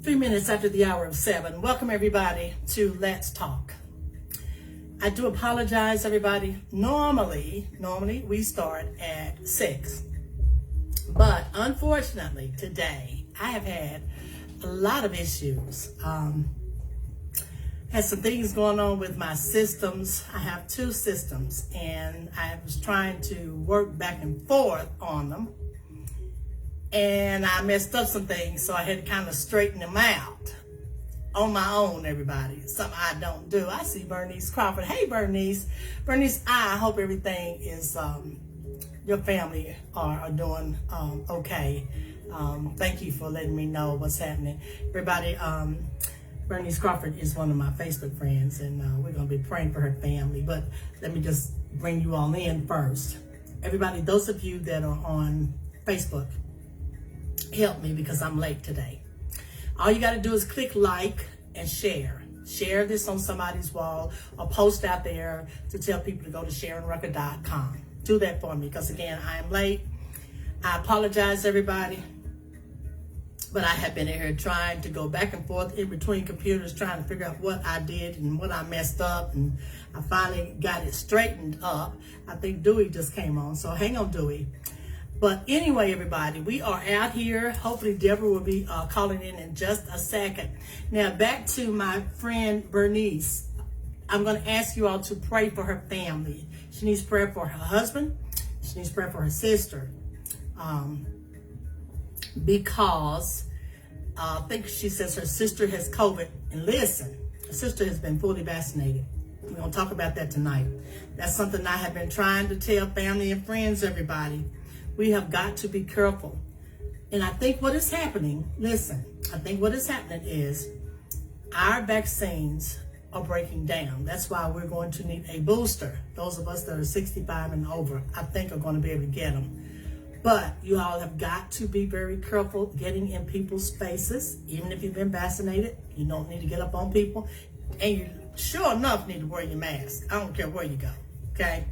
3 minutes after the hour of 7. Welcome everybody to Let's Talk. I do apologize, everybody. Normally we start at 6. But unfortunately today I have had a lot of issues. Had some things going on with my systems. I have 2 systems and I was trying to work back and forth on them. And I messed up some things, so I had to kind of straighten them out on my own, everybody. Something I don't do. I see Bernice Crawford. Hey, Bernice. Bernice, I hope everything is, your family are doing okay. Thank you for letting me know what's happening. Everybody, Bernice Crawford is one of my Facebook friends, and we're going to be praying for her family. But let me just bring you all in first. Everybody, those of you that are on Facebook, help me because I'm late today. All you got to do is click like and share. Share this on somebody's wall or post out there to tell people to go to SharonRucker.com. Do that for me because, again, I am late. I apologize, everybody. But I have been in here trying to go back and forth in between computers trying to figure out what I did and what I messed up. And I finally got it straightened up. I think Dewey just came on. So hang on, Dewey. But anyway, everybody, we are out here. Hopefully, Deborah will be calling in just a second. Now, back to my friend Bernice. I'm going to ask you all to pray for her family. She needs prayer for her husband. She needs prayer for her sister. Because I think she says her sister has COVID. And listen, her sister has been fully vaccinated. We're going to talk about that tonight. That's something I have been trying to tell family and friends, everybody. We have got to be careful. And I think what is happening, listen, I think what is happening is our vaccines are breaking down. That's why we're going to need a booster. Those of us that are 65 and over, I think are going to be able to get them. But you all have got to be very careful getting in people's spaces. Even if you've been vaccinated, you don't need to get up on people. And you sure enough need to wear your mask. I don't care where you go, okay?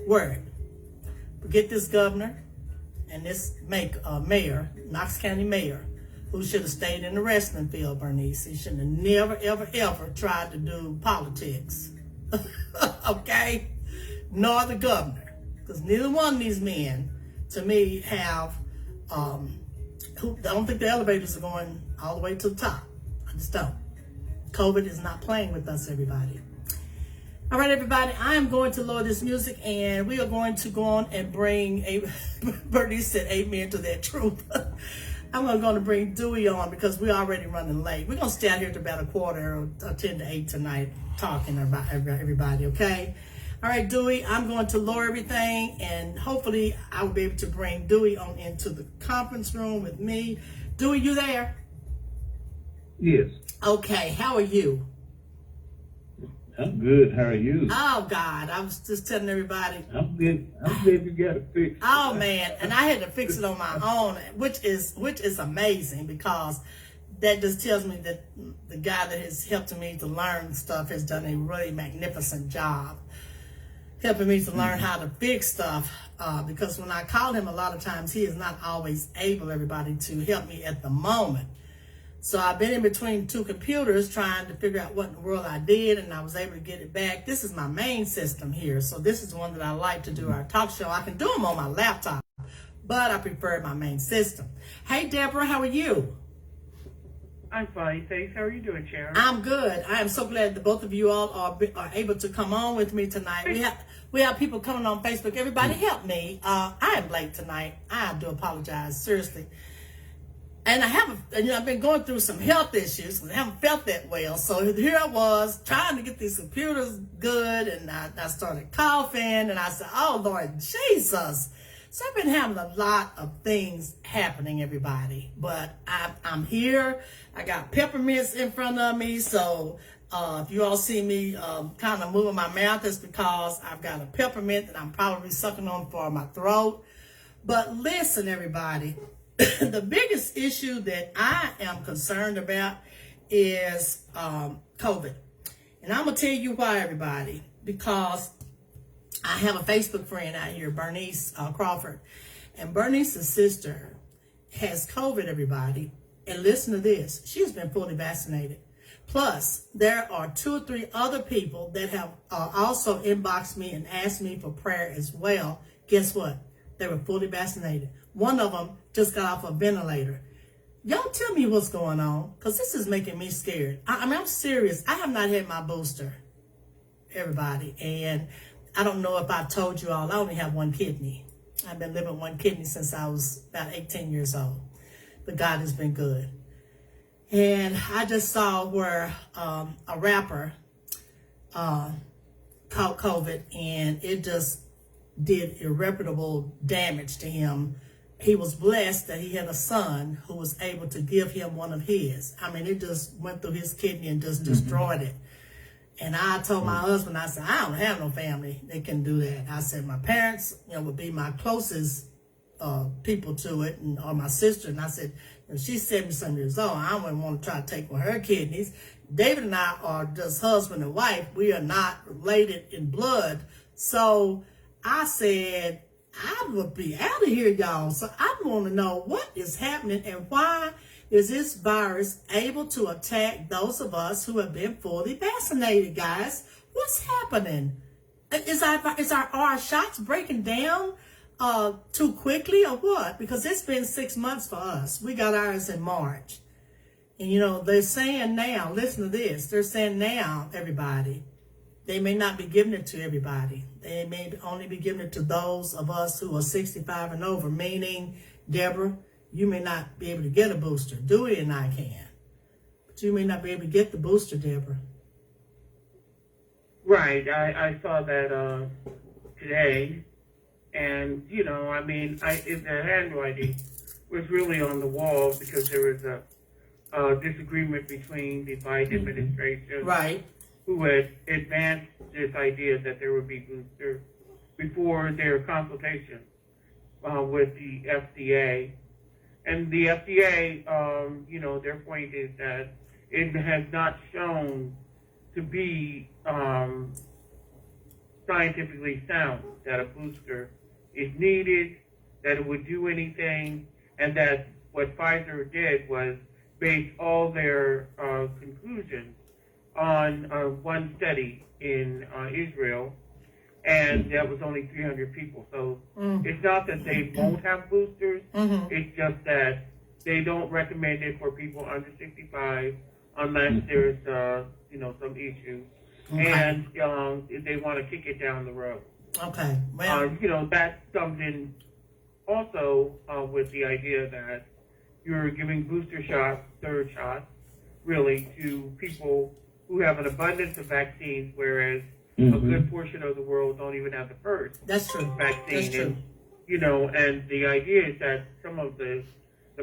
Wear it. Forget this governor and this mayor, Knox County mayor, who should have stayed in the wrestling field, Bernice. He should have never, ever tried to do politics. Okay? Nor the governor. Because neither one of these men, to me, have, I don't think the elevators are going all the way to the top. I just don't. COVID is not playing with us, everybody. All right, everybody, I am going to lower this music, and we are going to go on and bring Bernice said amen to that truth. I'm going to bring Dewey on because we're already running late. We're going to stay out here to about 7:45 to 8 tonight talking about everybody, okay? All right, Dewey, I'm going to lower everything, and hopefully I will be able to bring Dewey on into the conference room with me. Dewey, you there? Yes. Okay, how are you? I'm good. How are you? Oh, God. I was just telling everybody. I'm good. I'm glad you got it fixed. Oh, man. And I had to fix it on my own, which is amazing because that just tells me that the guy that has helped me to learn stuff has done a really magnificent job helping me to learn how to fix stuff. Because when I call him, a lot of times he is not always able, everybody, to help me at the moment. So I've been in between 2 computers trying to figure out what in the world I did, and I was able to get it back. This is my main system here. So this is the one that I like to do our talk show. I can do them on my laptop, but I prefer my main system. Hey, Deborah, how are you? I'm fine, thanks. How are you doing, Sharon? I'm good. I am so glad that both of you all are able to come on with me tonight. We have people coming on Facebook. Everybody help me. I am late tonight. I do apologize, seriously. And I've been going through some health issues and I haven't felt that well. So here I was trying to get these computers good, and I started coughing, and I said, oh, Lord Jesus. So I've been having a lot of things happening, everybody. But I'm here. I got peppermints in front of me. So if you all see me kind of moving my mouth, it's because I've got a peppermint that I'm probably sucking on for my throat. But listen, everybody. The biggest issue that I am concerned about is COVID. And I'm going to tell you why, everybody. Because I have a Facebook friend out here, Bernice Crawford. And Bernice's sister has COVID, everybody. And listen to this. She's been fully vaccinated. Plus, there are 2 or 3 other people that have also inboxed me and asked me for prayer as well. Guess what? They were fully vaccinated. One of them just got off a ventilator. Y'all tell me what's going on, because this is making me scared. I mean, I'm serious. I have not had my booster, everybody. And I don't know if I've told you all, I only have 1 kidney. I've been living 1 kidney since I was about 18 years old. But God has been good. And I just saw where a rapper caught COVID, and it just did irreparable damage to him. He was blessed that he had a son who was able to give him one of his. I mean, it just went through his kidney and just destroyed it. And I told my husband, I said, I don't have no family that can do that. I said, my parents, would be my closest people to it, or my sister. And I said, she's 70-some years old. I wouldn't want to try to take one of her kidneys. David and I are just husband and wife. We are not related in blood. So I said, I would be out of here, y'all. So I want to know what is happening and why is this virus able to attack those of us who have been fully vaccinated, guys? What's happening? Are our shots breaking down too quickly or what? Because it's been 6 months for us. We got ours in March. And they're saying now, listen to this, they're saying now, everybody, they may not be giving it to everybody. They may only be giving it to those of us who are 65 and over, meaning, Deborah, you may not be able to get a booster. Dewey and I can. But you may not be able to get the booster, Deborah. Right. I saw that today. And, the handwriting was really on the wall because there was a disagreement between the Biden administration, right, who had advanced this idea that there would be boosters before their consultation with the FDA. And the FDA, their point is that it has not shown to be scientifically sound that a booster is needed, that it would do anything, and that what Pfizer did was base all their conclusions on one study in Israel, and that was only 300 people. So it's not that they won't have boosters, it's just that they don't recommend it for people under 65 unless there's, some issue. Okay. And they want to kick it down the road. Okay. Well, that comes in also with the idea that you're giving booster shots, 3rd shots, really, to people who have an abundance of vaccines, whereas a good portion of the world don't even have the first vaccine. That's true. And the idea is that some of the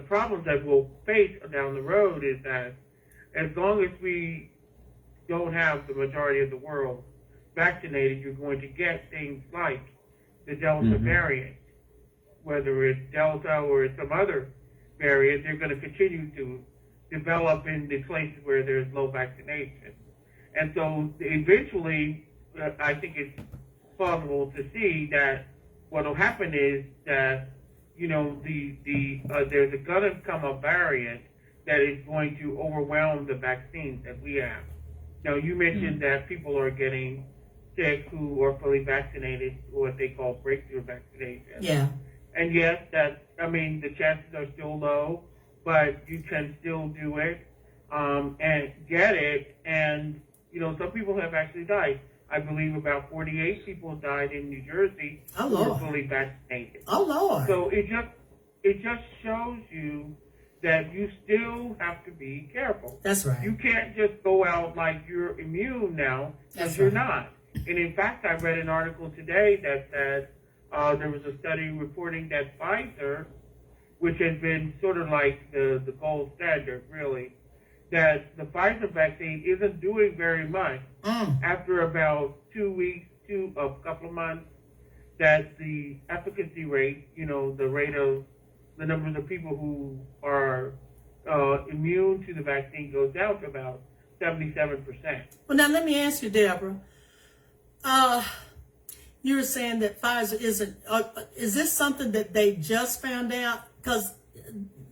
problems that we'll face down the road is that as long as we don't have the majority of the world vaccinated, you're going to get things like the Delta variant, whether it's Delta or it's some other variant. They're going to continue to develop in the places where there's low vaccination. And so eventually, I think it's plausible to see that what will happen is that, there's going to come a variant that is going to overwhelm the vaccines that we have. Now, you mentioned that people are getting sick who are fully vaccinated, what they call breakthrough vaccination. Yeah. And yes, the chances are still low, but you can still do it and get it. And, some people have actually died. I believe about 48 people died in New Jersey who were fully vaccinated. Oh, Lord. So it just shows you that you still have to be careful. That's right. You can't just go out like you're immune now, because you're not. And in fact, I read an article today that said there was a study reporting that Pfizer, which has been sort of like the gold standard, really, that the Pfizer vaccine isn't doing very much after about 2 weeks to a couple of months, that the efficacy rate, the rate of the numbers of people who are immune to the vaccine goes down to about 77%. Well, now let me ask you, Deborah. You were saying that Pfizer isn't, is this something that they just found out? Because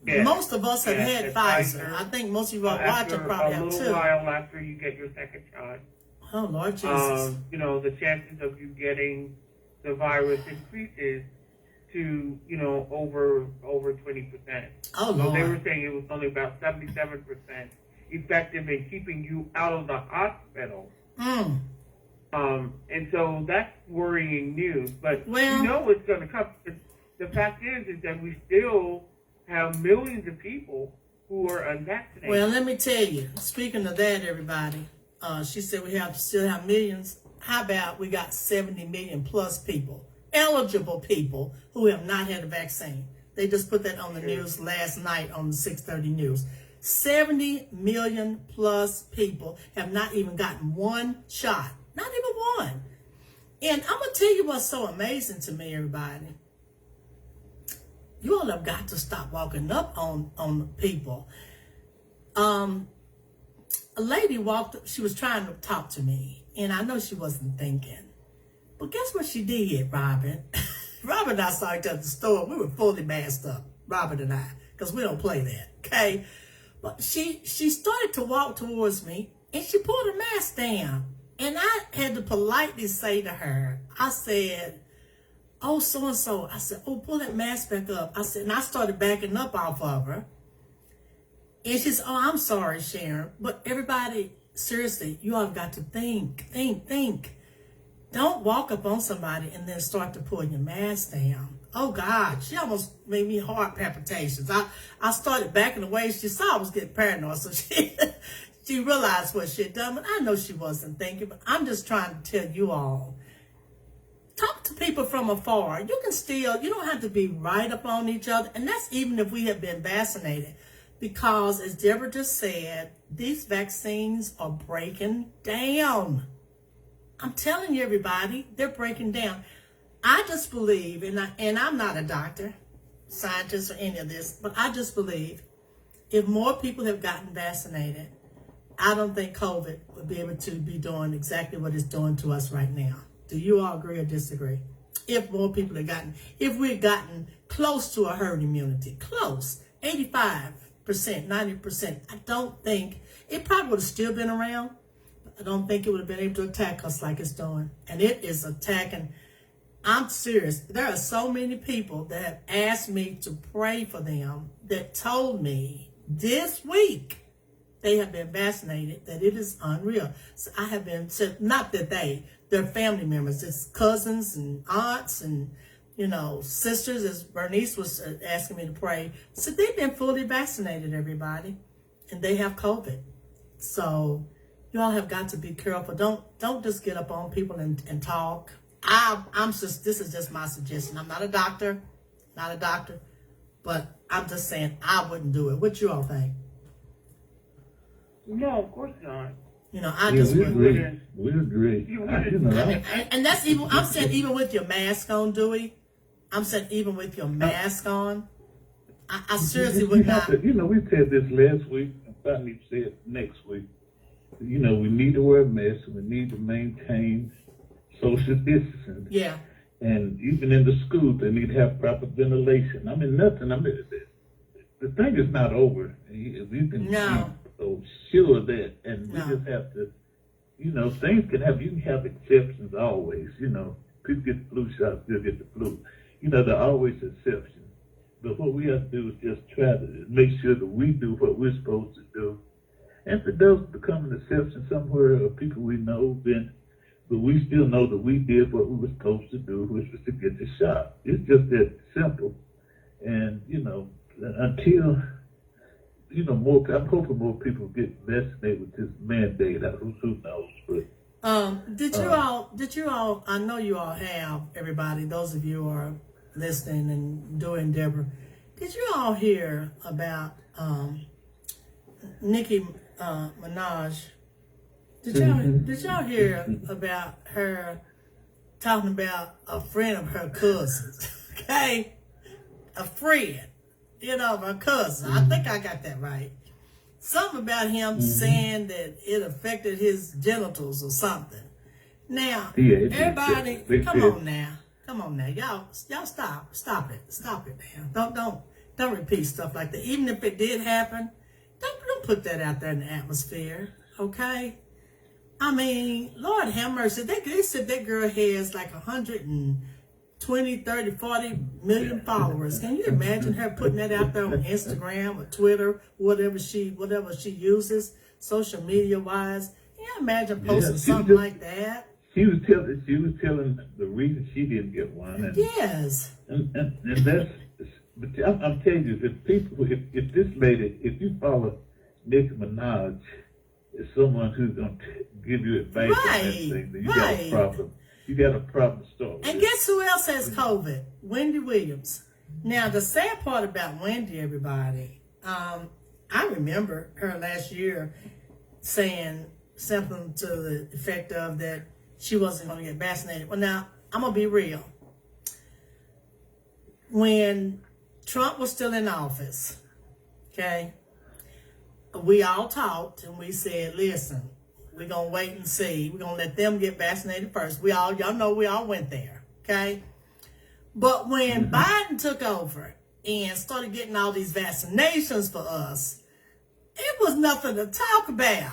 Yes. Most of us have had Yes, Pfizer. I think most of you are watching after probably a have little too. while after you get your second shot, Oh, Lord Jesus. you know, the chances of you getting the virus increases to, you know, over 20%. Oh, So they were Lord. saying it was only about 77% effective in keeping you out of the hospital. Mm. And so that's worrying news. But Well, you know it's going to come. The fact is that we still have millions of people who are unvaccinated. well, let me tell you, speaking of that, everybody, she said we still have millions. How about we got 70 million plus people, eligible people, who have not had a vaccine? They just put that on the news last night on the 6:30 news. 70 million plus people have not even gotten one shot. Not even one. And I'm going to tell you what's so amazing to me, everybody. You all have got to stop walking up on people. A lady walked up, she was trying to talk to me, and I know she wasn't thinking. But guess what she did, Robin? Robin and I saw each other at the store. We were fully masked up, Robin and I, because we don't play that, okay? But she started to walk towards me, and she pulled her mask down. And I had to politely say to her, I said, oh, so-and-so. I said, oh, pull that mask back up. I said, and I started backing up off of her. And she said, oh, I'm sorry, Sharon. But everybody, seriously, you all have got to think. Don't walk up on somebody and then start to pull your mask down. Oh, God, she almost made me heart palpitations. I started backing away. She saw I was getting paranoid, so she realized what she had done. But I know she wasn't thinking, but I'm just trying to tell you all, talk to people from afar. You don't have to be right up on each other. And that's even if we have been vaccinated. Because, as Deborah just said, these vaccines are breaking down. I'm telling you, everybody, they're breaking down. I just believe, and I'm not a doctor, scientist, or any of this, but I just believe if more people have gotten vaccinated, I don't think COVID would be able to be doing exactly what it's doing to us right now. Do you all agree or disagree? If more people if we'd gotten close to a herd immunity, close, 85%, 90%, I don't think, it probably would have still been around, but I don't think it would have been able to attack us like it's doing. And it is attacking. I'm serious. There are so many people that have asked me to pray for them that told me this week they have been vaccinated, that it is unreal. So I have been, not that they're family members, it's cousins and aunts and, sisters, as Bernice was asking me to pray. So they've been fully vaccinated, everybody, and they have COVID. So you all have got to be careful. Don't just get up on people and talk. This is just my suggestion. I'm not a doctor, but I'm just saying I wouldn't do it. What you all think? No, of course not. I just we wouldn't. agree. We agree. And that's even, I'm saying even with your mask on, Dewey. I'm saying even with your mask on, I seriously would not. We said this last week, and finally said next week. We need to wear a mask, and we need to maintain social distancing. Yeah. And even in the schools, they need to have proper ventilation. The thing is not over. You can be so sure of that. And we just have to, things can happen. You can have exceptions always. People get the flu shot, still get the flu. There are always exceptions. But what we have to do is just try to make sure that we do what we're supposed to do. And if it does become an exception somewhere, or people we know, but we still know that we did what we were supposed to do, which was to get the shot. It's just that simple. And, until, I'm hoping more people get vaccinated with this mandate. Who knows? But did you all, I know you all have, everybody, those of you who are listening and doing Deborah, did you all hear about Nicki Minaj? Did y'all hear about her talking about a friend of her cousin's? Okay? A friend, of her cousin. I think I got that right. Something about him saying that it affected his genitals or something. Now, everybody, come on now. Y'all stop it now. Don't repeat stuff like that. Even if it did happen, don't put that out there in the atmosphere, okay? I mean, Lord have mercy. They said that girl has like 120, 30, 40 million followers. Can you imagine her putting that out there on Instagram or Twitter, whatever she uses, social media wise? Can you imagine posting something like that? She was telling the reason she didn't get one. And, yes. And that's, but I'm telling you, if this lady, if you follow Nicki Minaj, is someone who's going to give you advice on that thing, then you got a problem. You got a problem story. And guess who else has COVID? Wendy Williams. Now, the sad part about Wendy, everybody, I remember her last year saying something to the effect of that she wasn't going to get vaccinated. Well, now, I'm going to be real. When Trump was still in office, okay, we all talked and we said, listen, we're going to wait and see. We're going to let them get vaccinated first. Y'all know we all went there, okay? But when Biden took over and started getting all these vaccinations for us, it was nothing to talk about.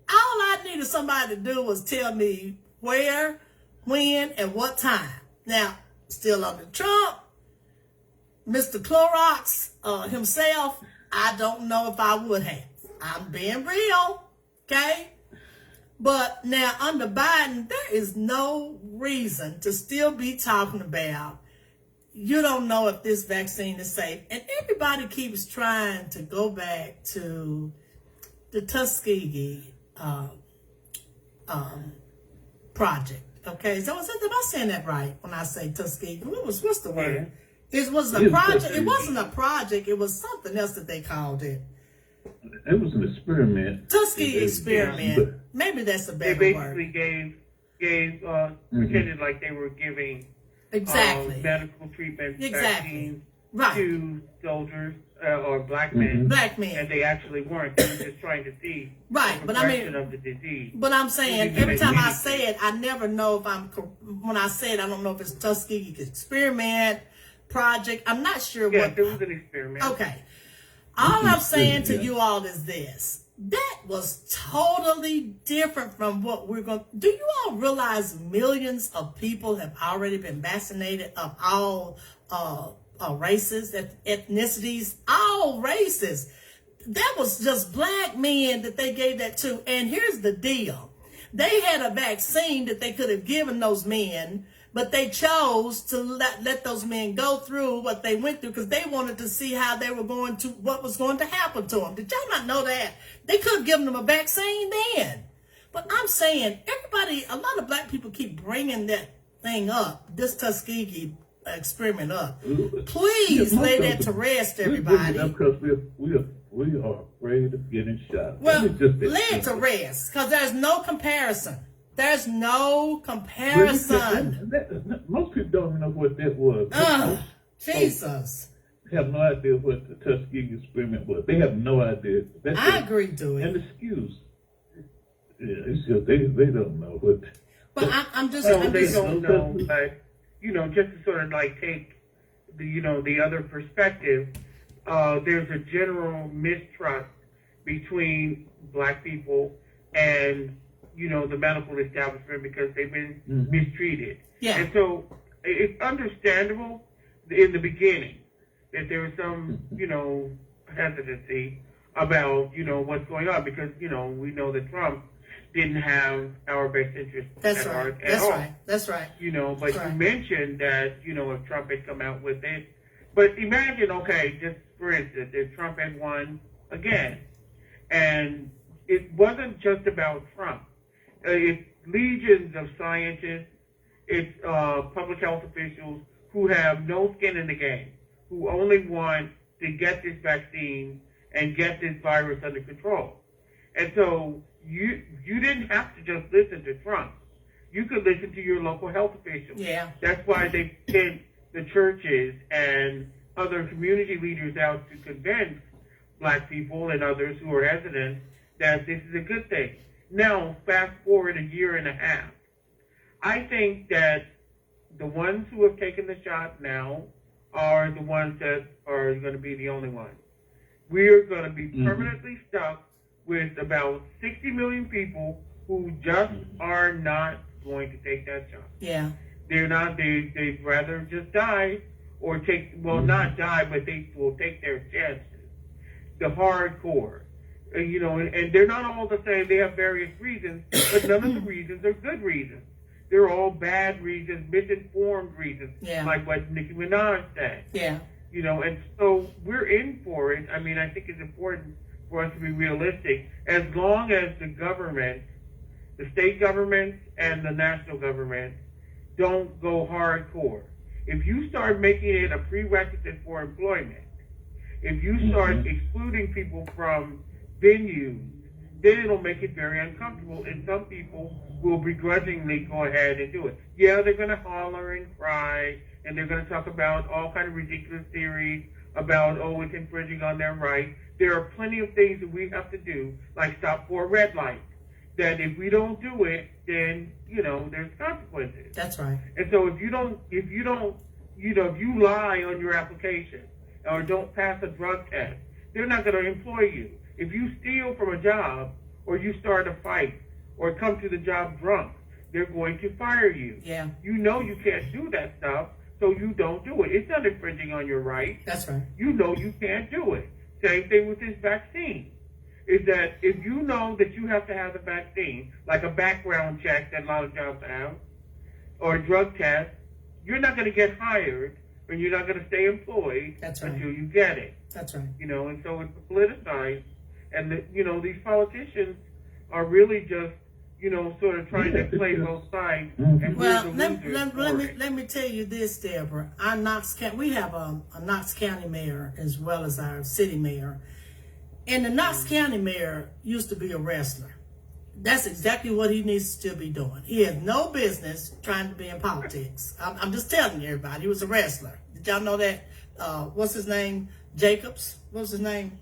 All I needed somebody to do was tell me where, when, and what time. Now, still under Trump, Mr. Clorox himself, I don't know if I would have. I'm being real, okay? But now under Biden, there is no reason to still be talking about you don't know if this vaccine is safe. And everybody keeps trying to go back to the Tuskegee project. Okay, so am I saying that right when I say Tuskegee? What's the word? It wasn't a project. It wasn't a project. It was something else that they called it. It was an experiment. Tuskegee experiment. Maybe that's a better word. They basically gave pretended like they were giving medical treatment vaccines to soldiers or black men. Black men. And they actually weren't. They were just trying to see the progression of the disease. But I'm saying, every time I say it, I never know if when I say it, I don't know if it's Tuskegee experiment, project. I'm not sure what. There was an experiment. Okay. All I'm saying to you all is this. That was totally different from what we're going to... Do you all realize millions of people have already been vaccinated of all races, ethnicities, all races? That was just black men that they gave that to. And here's the deal. They had a vaccine that they could have given those men, but they chose to let those men go through what they went through because they wanted to see how they were what was going to happen to them. Did y'all not know that? They could have given them a vaccine then. But I'm saying, a lot of black people keep bringing that thing up, this Tuskegee experiment up. Please lay that to rest, everybody. Because we are afraid of getting shot. Well, lay it to rest because there's no comparison. There's no comparison. Most people don't know what that was. Jesus. Have no idea what the Tuskegee experiment was. They have no idea. I agree to it. An excuse. Yeah, it's just they don't know what. But I'm just. They don't know. But just to sort of like take the other perspective. There's a general mistrust between black people and the medical establishment because they've been mistreated. Yeah. And so it's understandable in the beginning that there was some, hesitancy about, what's going on because, we know that Trump didn't have our best interest at heart at all. That's right. But you mentioned that, if Trump had come out with it. But imagine, okay, just for instance, if Trump had won again, and it wasn't just about Trump. It's legions of scientists, it's public health officials who have no skin in the game, who only want to get this vaccine and get this virus under control. And so you didn't have to just listen to Trump. You could listen to your local health officials. Yeah. That's why they sent the churches and other community leaders out to convince black people and others who are hesitant that this is a good thing. Now, fast forward a year and a half. I think that the ones who have taken the shot now are the ones that are going to be the only ones. We're going to be permanently stuck with about 60 million people who just are not going to take that shot. Yeah. They're not, they'd rather just die or not die, but they will take their chances. The hardcore. And they're not all the same. They have various reasons, but none of the reasons are good reasons. They're all bad reasons, misinformed reasons, like what Nicki Minaj said. Yeah. And so we're in for it. I mean, I think it's important for us to be realistic. As long as the government, the state governments and the national government don't go hardcore. If you start making it a prerequisite for employment, if you start excluding people from venues, then it'll make it very uncomfortable, and some people will begrudgingly go ahead and do it. Yeah, they're going to holler and cry, and they're going to talk about all kind of ridiculous theories about, it's infringing on their rights. There are plenty of things that we have to do, like stop for a red light, that if we don't do it, then, there's consequences. That's right. And so if you lie on your application or don't pass a drug test, they're not going to employ you. If you steal from a job or you start a fight or come to the job drunk, they're going to fire you. Yeah. You can't do that stuff, so you don't do it. It's not infringing on your rights. That's right. You can't do it. Same thing with this vaccine. Is that if you know that you have to have the vaccine, like a background check that a lot of jobs have, or a drug test, you're not going to get hired and you're not going to stay employed until you get it. That's right. And so it's politicized. And, these politicians are really just, sort of trying to play both sides. And let me tell you this, Deborah. We have a Knox County mayor as well as our city mayor. And the Knox County mayor used to be a wrestler. That's exactly what he needs to be doing. He has no business trying to be in politics. I'm just telling you, everybody. He was a wrestler. Did y'all know that? What's his name? Jacobs. What's his name?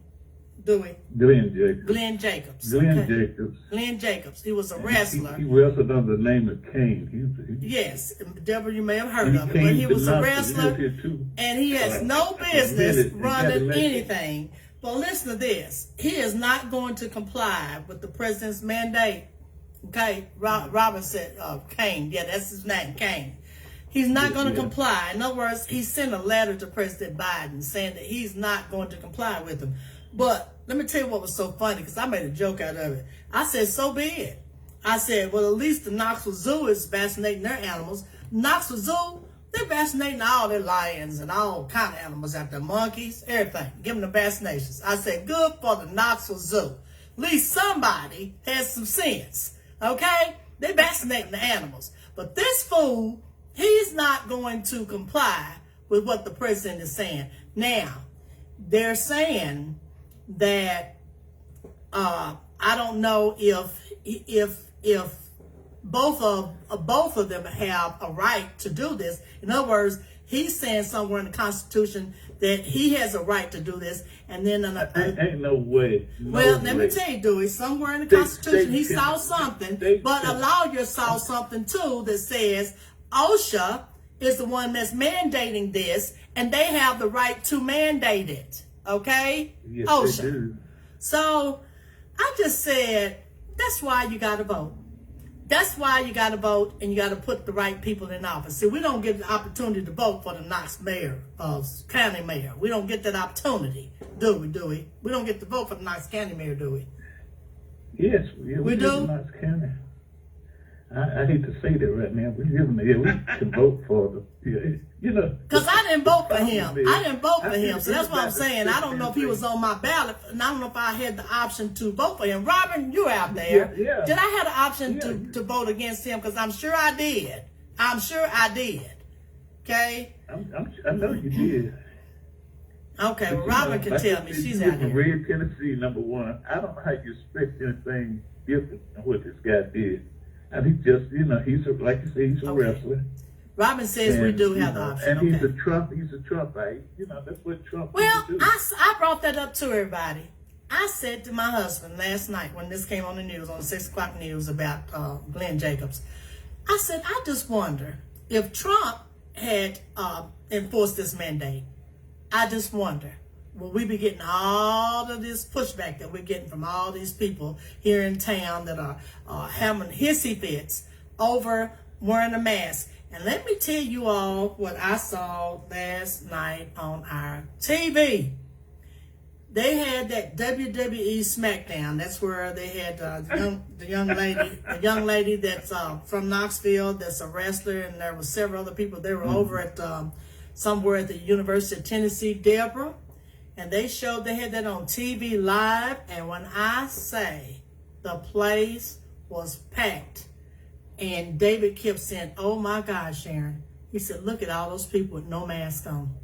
Dewey. Glenn Jacobs. Glenn Jacobs. Jacobs. Glenn Jacobs. He was a wrestler. He wrestled under the name of Kane. Yes. Deborah, you may have heard of him. But he was a wrestler. And he has no business running anything. But listen to this. He is not going to comply with the president's mandate. Okay? Robin said, Kane. Yeah, that's his name, Kane. He's not going to comply. In other words, he sent a letter to President Biden saying that he's not going to comply with him. But let me tell you what was so funny, because I made a joke out of it. I said, so be it. I said, well, at least the Knoxville Zoo is vaccinating their animals. Knoxville Zoo, they're vaccinating all their lions and all kind of animals out there, monkeys, everything. Give them the vaccinations. I said, good for the Knoxville Zoo. At least somebody has some sense, okay? They're vaccinating the animals. But this fool, he's not going to comply with what the president is saying. Now, they're saying that I don't know if both of them have a right to do this. In other words, he's saying somewhere in the Constitution that he has a right to do this, and then ain't no way. Let me tell you, Dewey, somewhere in the Constitution he saw something, but a lawyer saw something too that says OSHA is the one that's mandating this, and they have the right to mandate it. Okay? Yes, OSHA. they do. So I just said, that's why you got to vote. That's why you got to vote, and you got to put the right people in office. See, we don't get the opportunity to vote for the Knox mayor, county mayor. We don't get that opportunity, do we? We don't get to vote for the Knox County mayor, do we? Yes, we do. Knox County. I hate to say that right now, but we can vote for them. Because I didn't vote for him. So that's what I'm saying. I don't know if he was on my ballot, and I don't know if I had the option to vote for him. Robin, you're out there. Yeah. Did I have the option to vote against him? Because I'm sure I did. Okay? I know you did. Okay, well, Robin can tell me. She's out here. Red Tennessee, number one. I don't know how you expect anything different than what this guy did. And he just, he's like you say, he's a wrestler. Robin says we do have the option. And he's a Trumpite. That's what Trump do. I brought that up to everybody. I said to my husband last night when this came on the news, on the 6 o'clock news about Glenn Jacobs, I said, I just wonder if Trump had enforce this mandate. I just wonder, will we be getting all of this pushback that we're getting from all these people here in town that are having hissy fits over wearing a mask? And let me tell you all what I saw last night on our TV. They had that WWE SmackDown. That's where they had the young lady that's from Knoxville, that's a wrestler, and there were several other people. They were over at somewhere at the University of Tennessee, Deborah, and they had that on TV live. And when I say the place was packed, and David kept saying, "Oh my God, Sharon," he said, "Look at all those people with no mask on."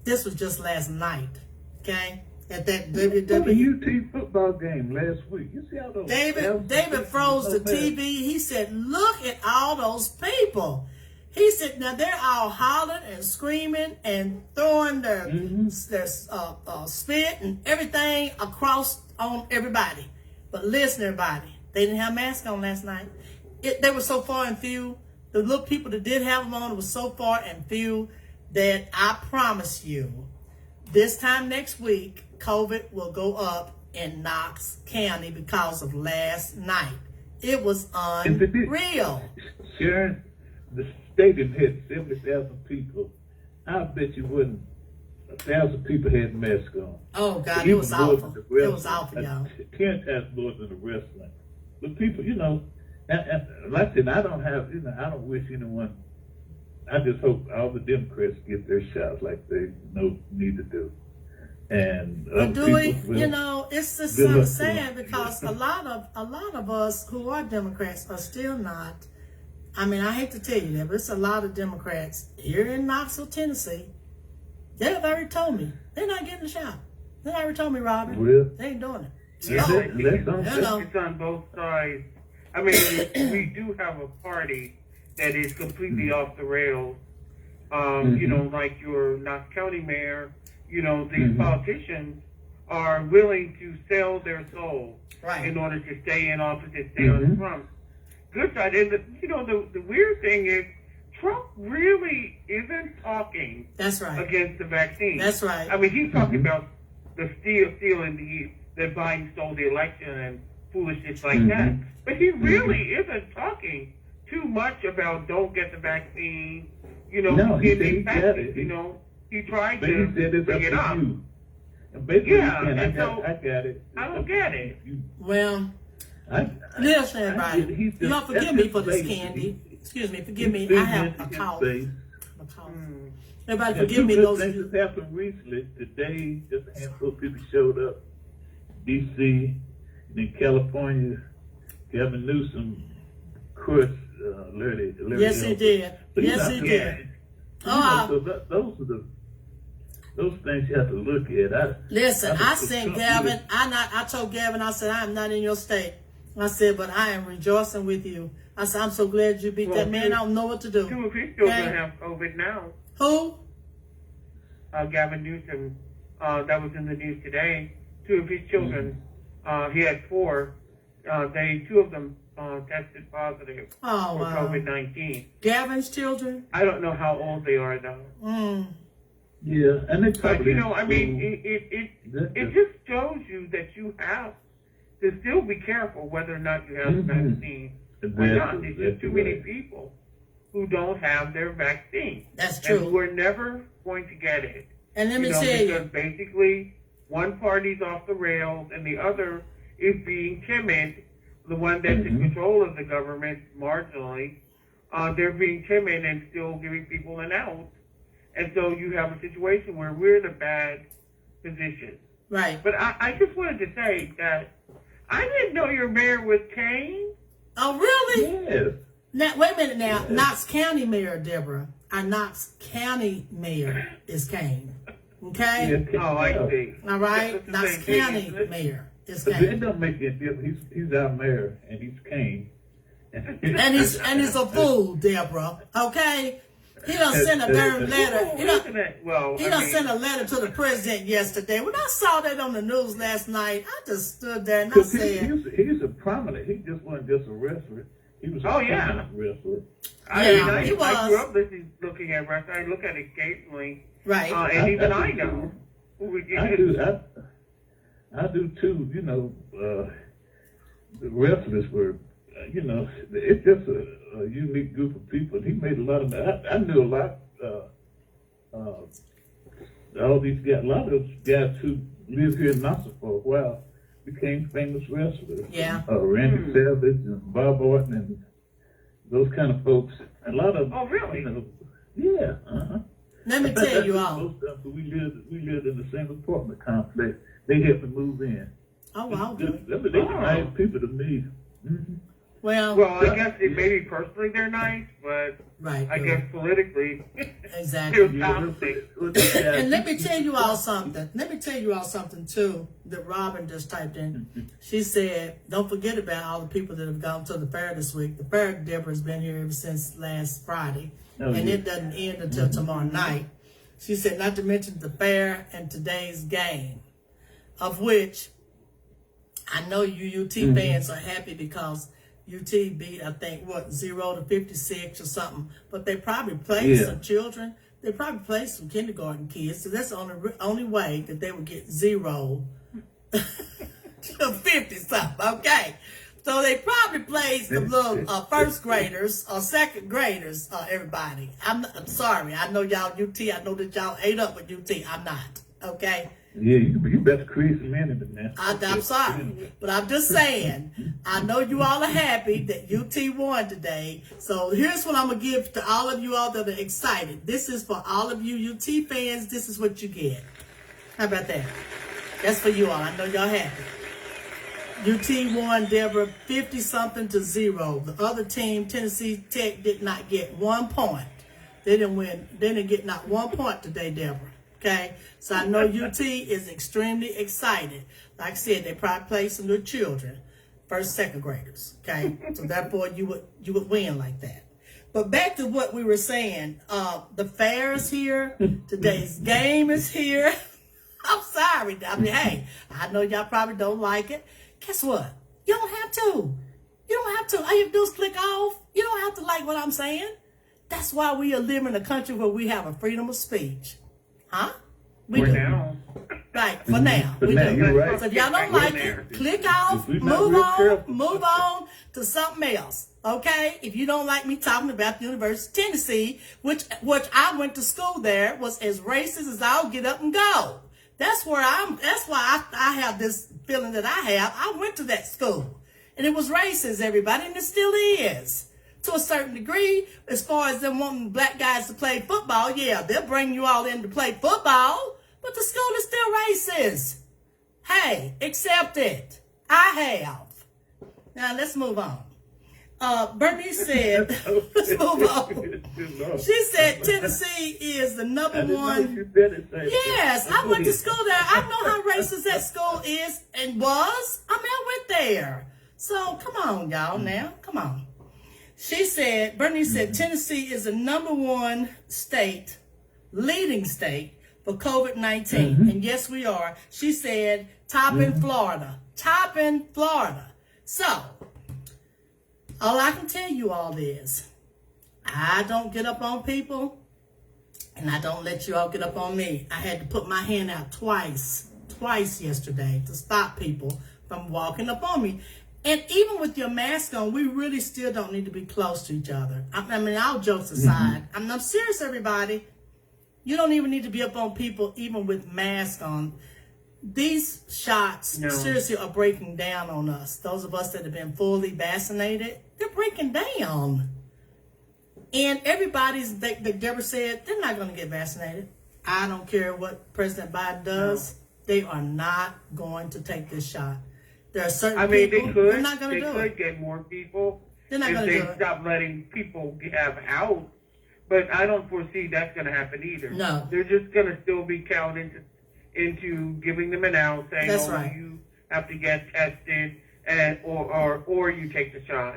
This was just last night, okay? At that WWE UT football game last week. You see how those David froze the TV. He said, "Look at all those people." He said, "Now they're all hollering and screaming and throwing their spit and everything across on everybody." But listen, everybody, they didn't have masks on last night. They were so far and few. The little people that did have them on was so far and few that I promise you, this time next week, COVID will go up in Knox County because of last night. It was unreal. Sharon, the stadium had 70,000 people. I bet you wouldn't. 1,000 people had masks on. Oh God, it was awful. It was awful, y'all. 10 times more than the wrestling. But people, like I said, I don't wish anyone. I just hope all the Democrats get their shots like they need to do. And it's just so sad because a lot of us who are Democrats are still not. I mean, I hate to tell you that, but it's a lot of Democrats here in Knoxville, Tennessee. They have already told me they're not getting the shot. They already told me, Robert. Well, they ain't doing it. It's on both sides. I mean, we do have a party that is completely off the rails. Like your Knox County mayor, these politicians are willing to sell their soul in order to stay in office and stay on Trump. Good side. And the weird thing is Trump really isn't talking against the vaccine. That's right. I mean, he's talking about the stealing that Biden stole the election and foolishness like that. But he really isn't talking too much about don't get the vaccine. No, he said he got it. He tried but to he said it's bring it up. You. And basically, I got it. I don't get it. Well, listen, everybody. Y'all forgive me for this candy. Excuse me, forgive me. I have a cough. Everybody, forgive me. Those things that happened recently. Today, just a handful of people showed up. D.C. and in California, Gavin Newsom, of course, Larry. Yes, he did. Yes, he did. So those things you have to look at. Listen, I sent Gavin. I told Gavin, I said, I am not in your state. I said, but I am rejoicing with you. I said, I'm so glad you beat that man. I don't know what to do. Two of his children have COVID now. Who? Gavin Newsom. That was in the news today. Two of his children. He had 4. Two of them tested positive for COVID-19. Gavin's children? I don't know how old they are though. Yeah, and they probably. But I mean, it just shows you that you have to still be careful whether or not you have the vaccine or not. There's just too many people who don't have their vaccine. That's true. And who are never going to get it. And let me tell you, because basically one party's off the rails and the other is being timid. The one that's in control of the government marginally, they're being timid and still giving people an out. And so you have a situation where we're in a bad position. Right. But I just wanted to say that I didn't know your mayor was Kane. Oh, really? Yes. Now, wait a minute now. Yes. Knox County Mayor, Deborah. Our Knox County Mayor is Kane. Okay? Yes. Oh, I see. All right? Knox County Mayor is Kane. It don't make any difference. He's our mayor, and he's Kane. and he's a fool, Deborah. Okay? He done sent a darn letter. He done sent a letter to the president yesterday. When I saw that on the news last night, I just stood there and I said, he's a prominent. He just wasn't just a wrestler. He was Oh, a yeah. famous wrestler. I he was. I grew up looking at wrestling. I look at it occasionally. Right. And even I know. I do too. You know, the wrestlers were, you know, it's just a unique group of people. He made a lot of. I knew a lot. All these guys, a lot of those guys who lived here in Nassau for a while became famous wrestlers. Yeah. Randy Savage and Bob Orton and those kind of folks. A lot of. Oh, really? You know, yeah. Uh-huh. Let me tell you all. We lived in the same apartment complex. They helped me move in. Oh, wow. Good. They were nice people to me. Mm-hmm. Well, I guess maybe personally they're nice, but right. I guess politically, exactly. And let me tell you all something. Let me tell you all something too that Robin just typed in. She said, "Don't forget about all the people that have gone to the fair this week. The fair, Deborah's been here ever since last Friday, and it doesn't end until tomorrow night." She said, "Not to mention the fair and today's game, of which I know you UT fans are happy because." UT beat, I think, 0-56 or something. But they probably played some children. They probably played some kindergarten kids. So that's the only way that they would get 0 to 50 something. Okay. So they probably played some little first graders or second graders. Everybody. I'm sorry. I know y'all UT. I know that y'all ate up with UT. I'm not. Okay. Yeah, you better create some enemy, man. I'm sorry, but I'm just saying, I know you all are happy that UT won today. So here's what I'm going to give to all of you all that are excited. This is for all of you UT fans. This is what you get. How about that? That's for you all. I know y'all happy. UT won, Deborah, 50-something to 0. The other team, Tennessee Tech, did not get 1 point. They didn't win. They didn't get not 1 point today, Deborah. Okay, so I know UT is extremely excited. Like I said, they probably played some good children, first, second graders. Okay, so therefore you would win like that. But back to what we were saying, the fair is here. Today's game is here. I'm sorry. I mean, hey, I know y'all probably don't like it. Guess what? You don't have to. You don't have to. All you have to do is click off. You don't have to like what I'm saying. That's why we are living in a country where we have a freedom of speech. Huh? We do. Now. Right, for now. For we now, do. you're right. So if y'all don't like it, click off, move on to something else. Okay? If you don't like me talking about the University of Tennessee, which I went to school there, was as racist as I'll get up and go. That's why I have this feeling that I have. I went to that school. And it was racist, everybody, and it still is. To a certain degree, as far as them wanting black guys to play football, yeah, they'll bring you all in to play football, but the school is still racist. Hey, accept it. I have. Now, let's move on. Bernice said, let's move on. She said Tennessee is the number one. Yes, I went to school there. I know how racist that school is and was. I mean, I went there. So, come on, y'all, now. Come on. She said, Bernice said, Tennessee is the number one state, leading state for COVID-19. And yes, we are. She said, top in Florida. Top in Florida. So, all I can tell you all is, I don't get up on people, and I don't let you all get up on me. I had to put my hand out twice yesterday to stop people from walking up on me. And even with your mask on, we really still don't need to be close to each other. I mean, all jokes aside, I'm serious, everybody. You don't even need to be up on people even with masks on. These shots seriously are breaking down on us. Those of us that have been fully vaccinated, they're breaking down. And everybody's, like Deborah said, they're not going to get vaccinated. I don't care what President Biden does. They are not going to take this shot. There are certain people, they're not going to do it. They could get more people they're not going to do it. If they stop letting people have out. But I don't foresee that's going to happen either. No. They're just going to still be counted into giving them an out, saying, that's right. You have to get tested and or you take the shot.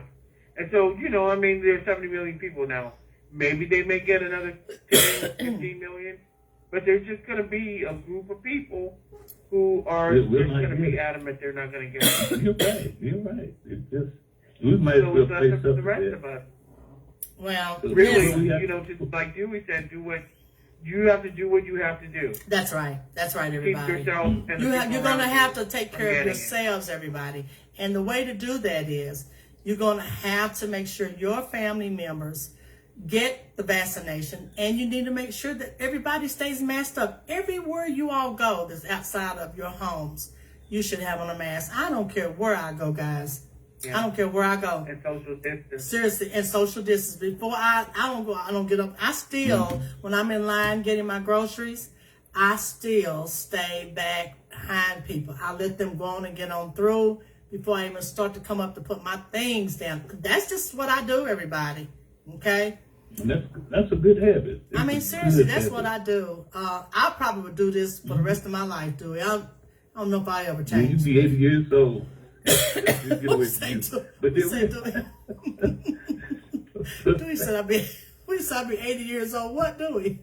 And so, you know, I mean, there's 70 million people now. Maybe they may get another 10, 15 million. But there's just going to be a group of people who are just going to be adamant they're not going to get it. You're right. It's We might as well that's face up up to the to rest that. of us. Well, Really, listen. just like Dewey said, do what you have to do. What you have to do. That's right. That's right, everybody. Keep yourself and the You're people going to around have you to take from care of getting it. yourselves, everybody. And the way to do that is you're going to have to make sure your family members get the vaccination, and you need to make sure that everybody stays masked up. Everywhere you all go that's outside of your homes, you should have on a mask. I don't care where I go, guys. Yeah. I don't care where I go. And social distance. Seriously, and social distance. Before I don't get up. I still, when I'm in line getting my groceries, I still stay back behind people. I let them go on and get on through before I even start to come up to put my things down. That's just what I do, everybody. Okay? And that's a good habit. I mean, seriously, that's what I do. I probably would do this for the rest of my life, Dewey. I don't know if I ever When you change. be 80 years old, you get away from you. But Dewey said I'd be 80 years old. What, Dewey?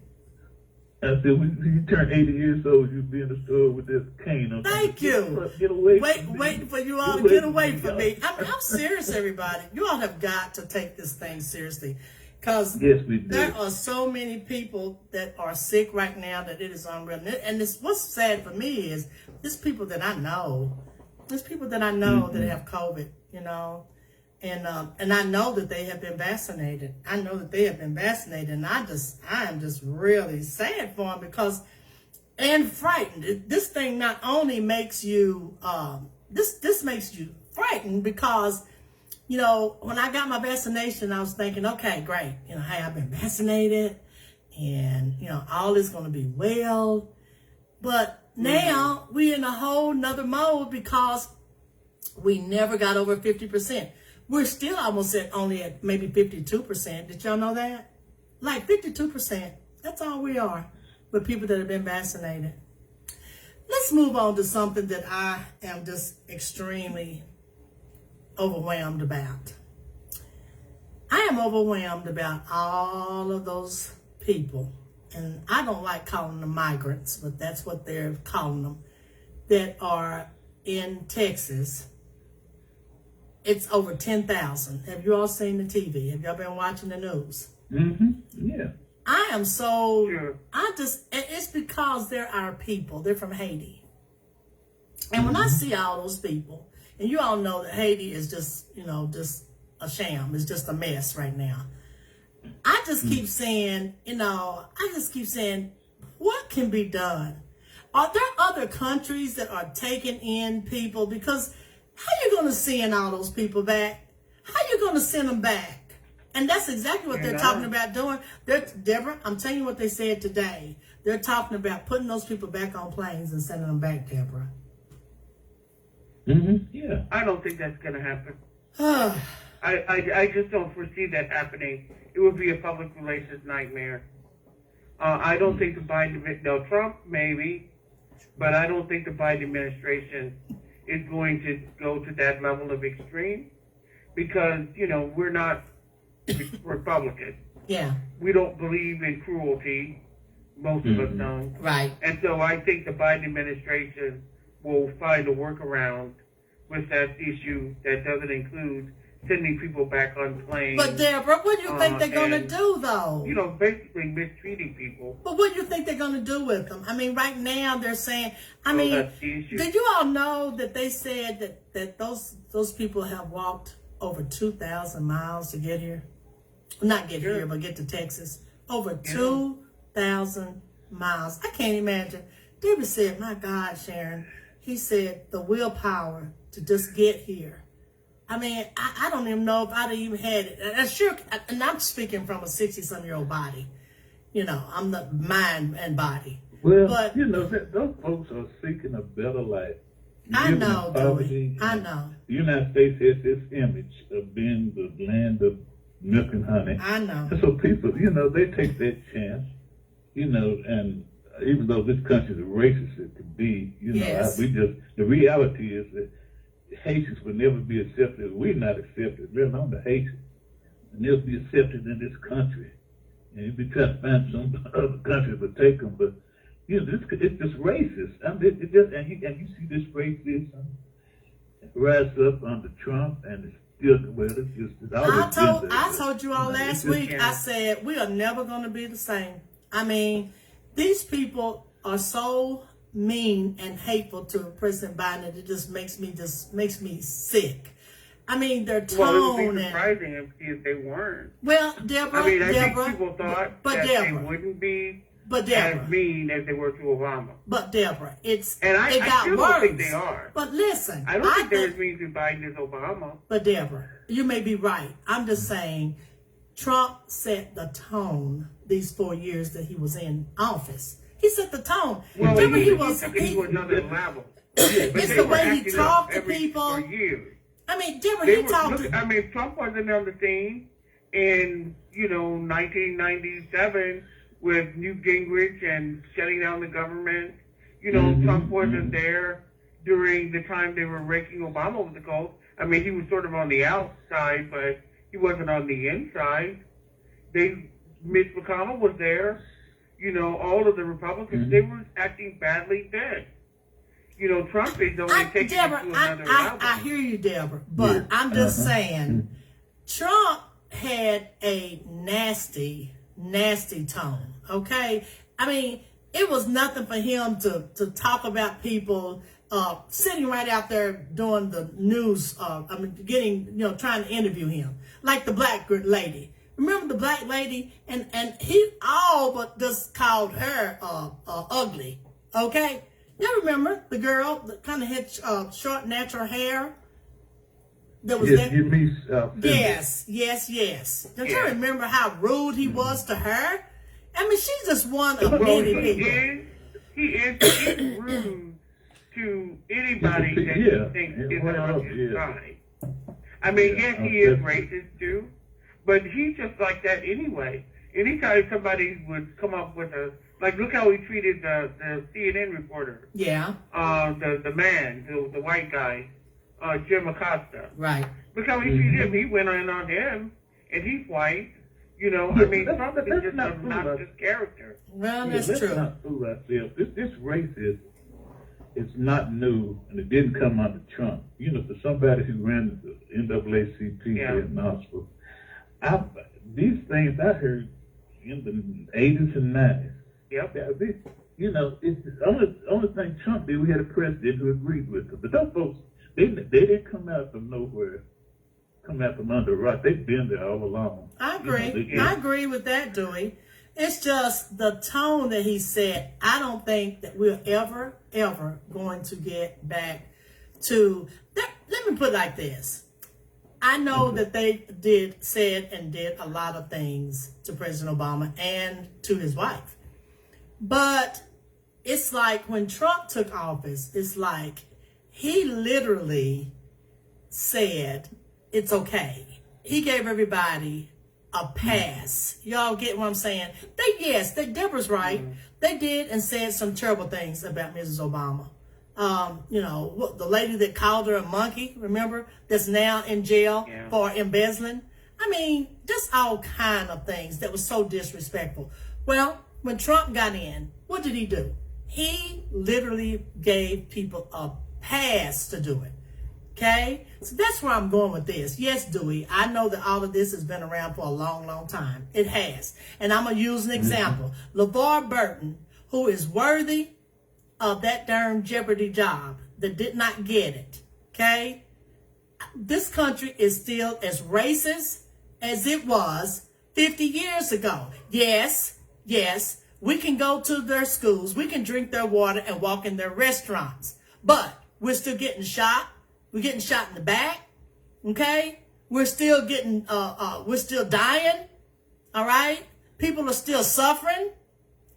I said, when you turn 80 years old, you'll be in the store with this cane on. Thank you. Get away from me. Waiting for you all to get away from me. I'm serious, everybody. You all have got to take this thing seriously. Because Yes, we do. there are so many people that are sick right now that it is unreal. And what's sad for me is there's people that I know. There's people that I know that have COVID, you know. And I know that they have been vaccinated. I know that they have been vaccinated. And I am just really sad for them and frightened. This thing not only makes you, this makes you frightened because, you know, when I got my vaccination, I was thinking, okay, great. You know, hey, I've been vaccinated and, you know, all is going to be well. But now we're in a whole nother mode because we never got over 50%. We're still almost only at maybe 52%. Did y'all know that? Like 52%. That's all we are with people that have been vaccinated. Let's move on to something that I am just extremely overwhelmed about. I am overwhelmed about all of those people, and I don't like calling them migrants, but that's what they're calling them, that are in Texas. It's over 10,000. Have you all seen the TV? Have y'all been watching the news? Yeah. I am so, Sure. it's because they're our people. They're from Haiti. And when I see all those people, and you all know that Haiti is just, you know, just a sham. It's just a mess right now. I just keep saying, you know, what can be done? Are there other countries that are taking in people? Because how you going to send all those people back? How you going to send them back? And that's exactly what they're talking about doing. Deborah, I'm telling you what they said today. They're talking about putting those people back on planes and sending them back, Deborah. Yeah. I don't think that's going to happen. I just don't foresee that happening. It would be a public relations nightmare. I don't think the Biden, Trump maybe, but I don't think the Biden administration is going to go to that level of extreme because, you know, we're not Republican. Yeah. We don't believe in cruelty. Most of us don't. Right. And so I think the Biden administration will find a workaround with that issue that doesn't include sending people back on planes. But Deborah, what do you think they're going to do, though? You know, basically mistreating people. But what do you think they're going to do with them? I mean, right now they're saying, That's the issue. did you all know that they said that those people have walked over 2,000 miles to get here? Not get here, but get to Texas. Over 2,000 miles. I can't imagine. David said, my God, Sharon, he said the willpower to just get here. I mean, I don't even know if I'd even had it. And sure, and I'm speaking from a 60-some-year-old body. You know, I'm the mind and body. Well, but, you know, those folks are seeking a better life. I know, Dewey. I know. The United States has this image of being the land of milk and honey. I know. And so people, you know, they take that chance, you know, and even though this country is racist it could be, you know, the reality is that Haitians will never be accepted. We're not accepted, let alone the Haitians. And they'll be accepted in this country. And you'll be trying to find some other country to take them, but you know, it's just racist. I mean, and you see this racism rise up under Trump, and still, well, it's just, it's always been there. I told you all last week, I said, we are never going to be the same. I mean, these people are so mean and hateful to President Biden that it just makes me sick. I mean, their tone. Well, it would be surprising if they weren't. Well, Deborah, I mean, I think people thought that they wouldn't be as mean as they were to Obama. But Deborah, it still got worse. Don't think they are. But listen, I don't think they're as mean to Biden as Obama. But Deborah, you may be right. I'm just saying, Trump set the tone these 4 years that he was in office. He set the tone. Well, Deborah, he took it to another level. It's the way he talked to people. For years. I mean, Deborah, I mean, Trump wasn't on the scene in 1997 with Newt Gingrich and shutting down the government. Trump wasn't there during the time they were raking Obama over the coals. I mean, he was sort of on the outside, but he wasn't on the inside. Mitch McConnell was there. All of the Republicans, they were acting badly then. Trump is only taking it to another level. I hear you, Deborah, but I'm just saying, Trump had a nasty tone, okay? I mean, it was nothing for him to talk about people sitting right out there doing the news, trying to interview him, like the black lady. Remember the black lady? And he all but just called her ugly, okay? You remember the girl that kind of had short, natural hair? That was Yes. Don't you remember how rude he was to her? I mean, she's just one of many people. He is rude to anybody that he thinks is on his side. I mean, yes, he is racist too, but he's just like that anyway. Anytime somebody would come up with look how he treated the CNN reporter. Yeah. The man, the white guy, Jim Acosta. Right. Look how he treated him. He went in on him, and he's white. I mean, Trump is just an obnoxious character. Well, that's true. Let's not fool ourselves. This racism is not new, and it didn't come under Trump. For somebody who ran the NAACP here in Knoxville, these things I heard in the 80s and 90s. Yep. It's the only thing Trump did. We had a president who agreed with him. But those folks, they didn't come out from nowhere, come out from under a rock. They've been there all along. I agree. I agree with that, Dewey. It's just the tone that he said. I don't think that we're ever going to get back to that. Let me put it like this. I know that they said a lot of things to President Obama and to his wife. But it's like when Trump took office, it's like he literally said, it's okay. He gave everybody a pass. Y'all get what I'm saying? Deborah's right. They did and said some terrible things about Mrs. Obama. The lady that called her a monkey, remember, that's now in jail for embezzling. I mean, just all kind of things that was so disrespectful. Well, when Trump got in, what did he do? He literally gave people a pass to do it. Okay? So that's where I'm going with this. Yes, Dewey, I know that all of this has been around for a long, long time. It has. And I'm going to use an example. LeVar Burton, who is worthy of that darn Jeopardy job, that did not get it. Okay? This country is still as racist as it was 50 years ago. Yes, we can go to their schools, we can drink their water and walk in their restaurants, but we're still getting shot. We're getting shot in the back. Okay? We're still getting, we're still dying. All right? People are still suffering.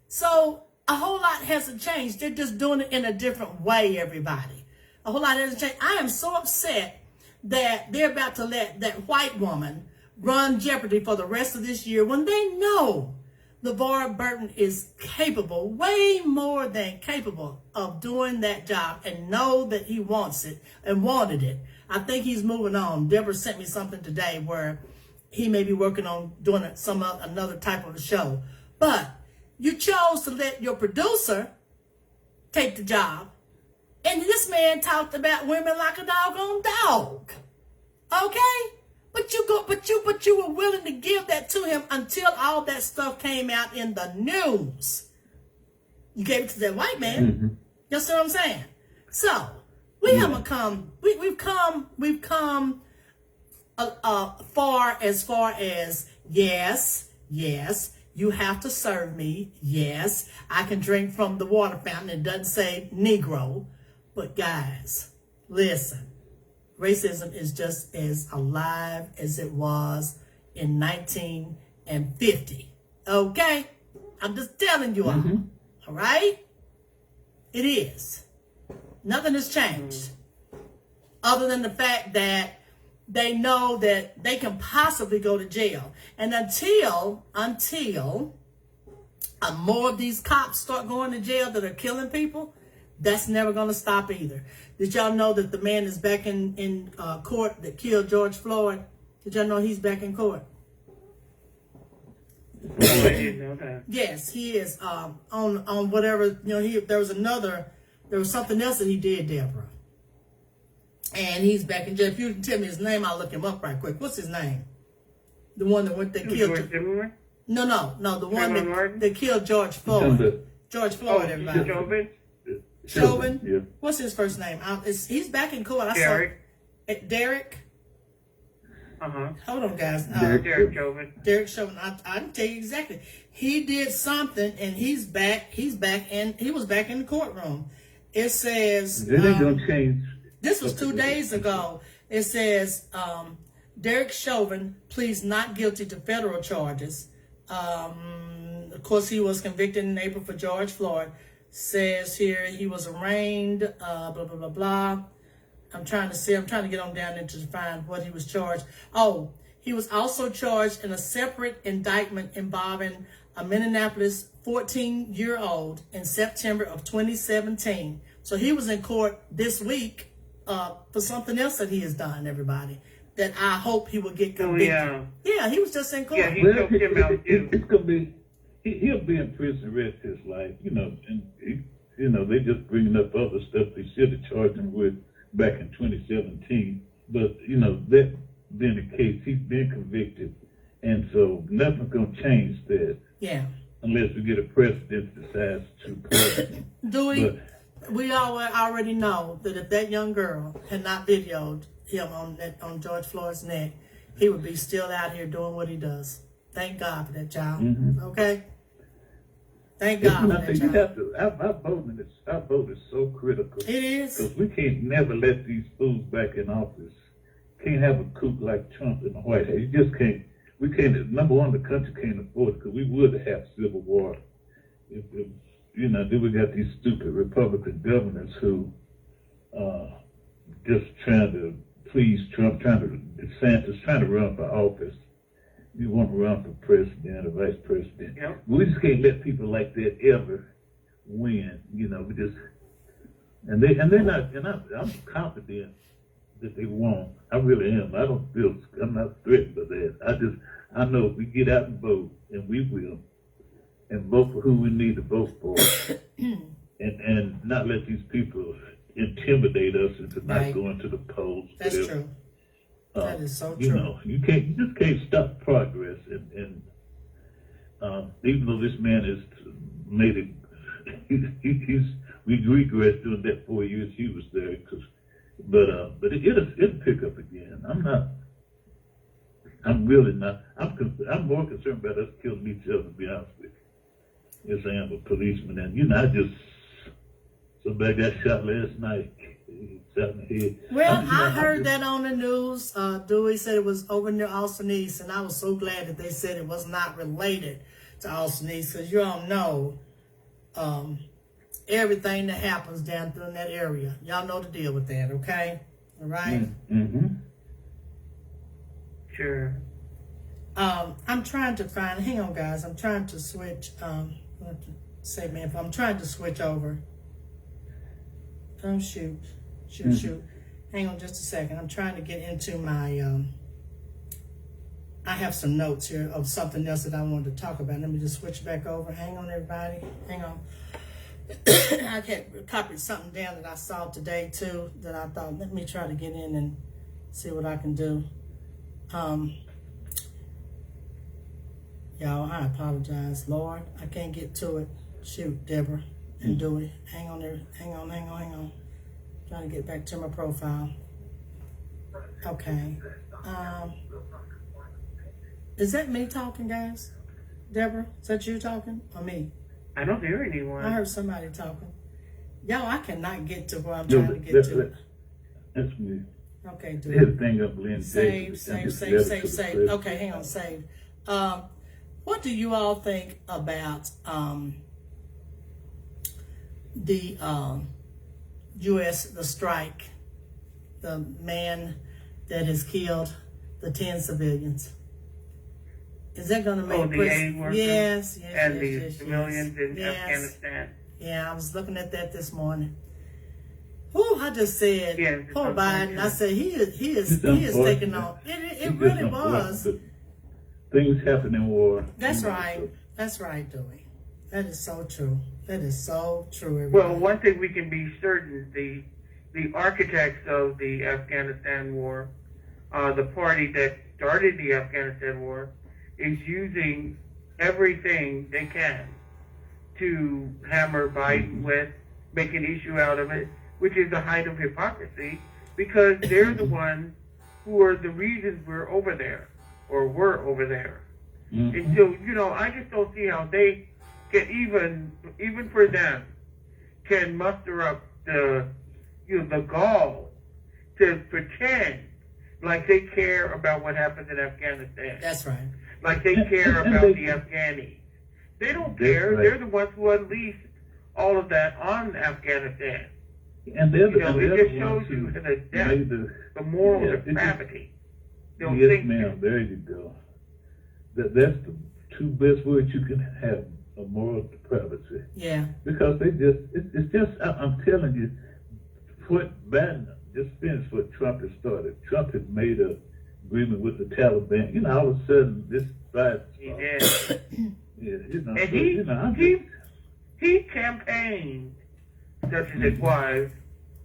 So a whole lot hasn't changed. They're just doing it in a different way, everybody. A whole lot hasn't changed. I am so upset that they're about to let that white woman run Jeopardy for the rest of this year when they know LeVar Burton is capable, way more than capable, of doing that job and know that he wants it and wanted it. I think he's moving on. Deborah sent me something today where he may be working on doing another type of a show. But you chose to let your producer take the job. And this man talked about women like a doggone dog. Okay? But you were willing to give that to him until all that stuff came out in the news. You gave it to that white man. Mm-hmm. You see what I'm saying? So we haven't come. We've come far as yes, you have to serve me. Yes, I can drink from the water fountain. It doesn't say Negro, but guys, listen. Racism is just as alive as it was in 1950. Okay? I'm just telling you all. All right? It is. Nothing has changed. Other than the fact that they know that they can possibly go to jail. And until more of these cops start going to jail that are killing people, that's never going to stop either. Did y'all know that the man is back in court that killed George Floyd? Did y'all know he's back in court? I didn't know that. Yes, he is. On whatever, there was something else that he did, Deborah. And he's back in jail. If you can tell me his name, I'll look him up right quick. What's his name? The one that killed. No. The one that killed George Floyd. George Floyd, everybody. Chauvin? Yeah. What's his first name? He's back in court. Derek. Derek? Uh-huh. Hold on, guys. Derek Chauvin. Derek Chauvin. I can tell you exactly. He did something, and he was back in the courtroom. It says... It ain't going to change. This was 2 days ago. It says, Derek Chauvin pleads not guilty to federal charges. Of course, he was convicted in April for George Floyd. Says here he was arraigned, blah, blah, blah, blah. I'm trying to get on down there to find what he was charged. Oh, he was also charged in a separate indictment involving a Minneapolis 14-year-old in September of 2017. So he was in court this week for something else that he has done, everybody, that I hope he will get convicted. Oh, yeah, he was just in court. Yeah, he took him out too. It's going to be... He'll be in prison the rest of his life, and they just bringing up other stuff they should have charged him with back in 2017. But that being the case, he's been convicted, and so nothing's gonna change that. Yeah. Unless we get a president that decides to pardon him. We already know that if that young girl had not videoed him on George Floyd's neck, he would be still out here doing what he does. Thank God for that child. Mm-hmm. Okay. Thank God for that child. Our vote is so critical. It is. Because we can't never let these fools back in office. Can't have a kook like Trump in the White House. You just can't. We can't. Number one, the country can't afford it because we would have civil war. Then we got these stupid Republican governors who just trying to please Trump, DeSantis trying to run for office. You want to run for president or vice president. Yep. We just can't let people like that ever win. We just and they're not. And I'm confident that they won't. I really am. I'm not threatened by that. I know if we get out and vote, and we will, and vote for who we need to vote for, and not let these people intimidate us into not going to the polls. That's whatever. true. That is so true. You just can't stop progress. And even though this man has made it, we regressed during that 4 years he was there. But it'll pick up again. I'm really not. I'm more concerned about us killing each other, to be honest with you, as I am a policeman. And somebody got shot last night. Shot in the head. Well, I heard that on the news. Dewey said it was over near Austin East, and I was so glad that they said it was not related to Austin East, because you all know everything that happens down through that area. Y'all know the deal with that, okay? All right? Mm-hmm. Sure. I'm trying to find, hang on guys, I'm trying to switch, I'm trying to switch over. Oh, shoot. Hang on just a second. I'm trying to get into my, I have some notes here of something else that I wanted to talk about. Let me just switch back over. Hang on, everybody. Hang on. I had copied something down that I saw today, too, that I thought, let me try to get in and see what I can do. Y'all, I apologize. Lord, I can't get to it. Shoot, Deborah and Dewey. Hang on there. Hang on. Trying to get back to my profile. Okay. Is that me talking, guys? Deborah, is that you talking or me? I don't hear anyone. I heard somebody talking. Y'all, I cannot get to where I'm trying to get to. That's me. Okay, do Everything up blend. Save. Okay, hang on, save. What do you all think about the U.S. the strike, the man that has killed the 10 civilians? Is that going to make the aid workers? Yes, and the civilians in yes. Afghanistan. Yeah, I was looking at that this morning. Who I just said, poor Biden. I said he is taking on. It really was. Things happen in war. That's right. That's right, Dewey. That is so true. That is so true. Everybody. Well, one thing we can be certain, the architects of the Afghanistan war, the party that started the Afghanistan war, is using everything they can to hammer Biden with, make an issue out of it, which is the height of hypocrisy, because they're the ones who are the reasons we're over there, or were over there. And so, I just don't see how they can even for them, can muster up the gall to pretend like they care about what happens in Afghanistan. That's right. Like they care about the Afghanis. They don't care. Right. They're the ones who unleashed all of that on Afghanistan. And it just shows you the depth, the moral depravity. Yes, ma'am. There you go. That's the two best words you can have: a moral depravity. Yeah. Because it's just. I'm telling you, what Biden just finished, what Trump has started. Trump has made an agreement with the Taliban. All of a sudden, this side. He did. Yeah, and he campaigned, such as it was,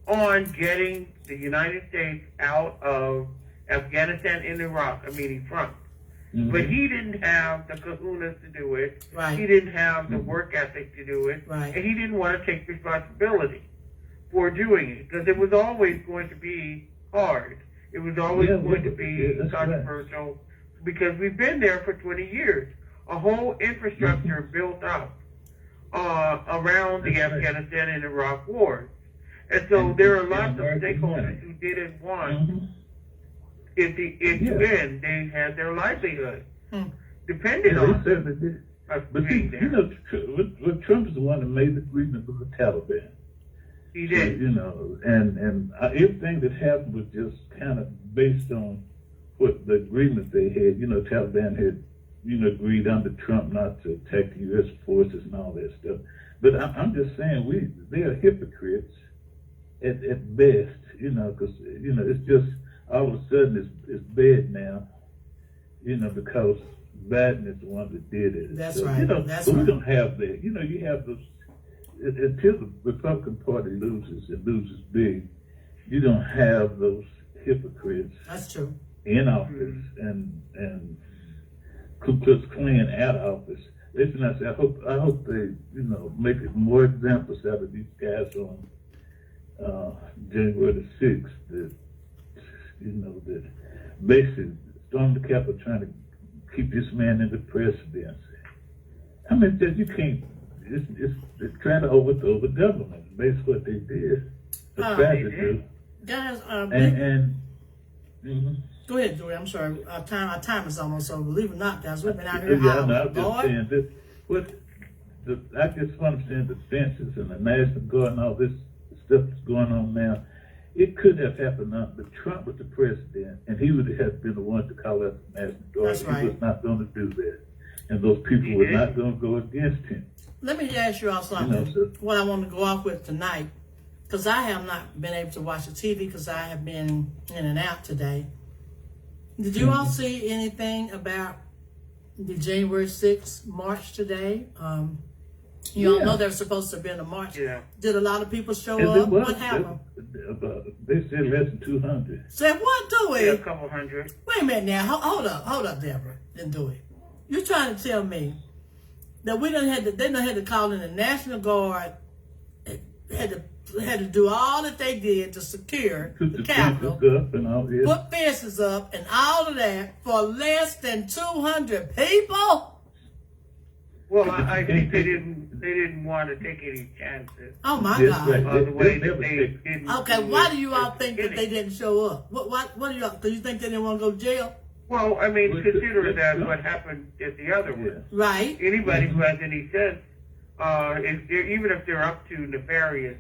on getting the United States out of Afghanistan and Iraq. I mean, Trump. But he didn't have the kahunas to do it. Right. He didn't have the work ethic to do it. Right. And he didn't want to take responsibility for doing it, because it was always going to be hard. It was always going to be controversial, because we've been there for 20 years. A whole infrastructure built up around the Afghanistan and Iraq wars. And so there are lots of stakeholders who didn't want it to end. They had their livelihood depending on it. But Trump is the one that made the agreement with the Taliban. He did. So, and everything that happened was just kind of based on what the agreement they had. Taliban had, agreed under Trump not to attack the U.S. forces and all that stuff. But I'm just saying, they are hypocrites at best, because, it's just all of a sudden it's bad now, because Biden is the one that did it. That's right. We don't have that. You have those, until the Republican Party loses and loses big, you don't have those hypocrites. That's true. In office and Ku Klux Klan out of office. Listen, I hope they, make it more examples out of these guys on January the 6th that, that basically stormed the Capitol trying to keep this man in the presidency. I mean, you can't. It's trying to overthrow the government. Basically, what they did. Tried to do. Guys, Go ahead, Joey. I'm sorry. Our time is almost over. Believe it or not, guys, we've been out here. I'm just saying this. I just want to say the fences and the National Guard and all this stuff that's going on now. It could have happened, but Trump was the president, and he would have been the one to call out the National Guard. That's right. He was not going to do that, and those people were not going to go against him. Let me ask you all something. What I want to go off with tonight, because I have not been able to watch the TV because I have been in and out today. Did you all see anything about the January 6th march today? You all know they're supposed to have been a march. Yeah. Did a lot of people show And up? What happened? They said less than 200. Said what, Dewey? Yeah, a couple hundred. Wait a minute now. Hold up, Deborah. Didn't do it. You're trying to tell me that they done had to call in the National Guard, had to do all that they did to secure the Capitol, And all this. put fences up and all of that for less than 200 people? Well, I think they didn't want to take any chances. Oh my Yes, God. right. The way They that they didn't. Okay, why do you all think that they didn't show up? What do you all, do you think they didn't want to go to jail? Well, I mean, consider that what happened at the other one. Right. Anybody who has any sense, even if they're up to nefarious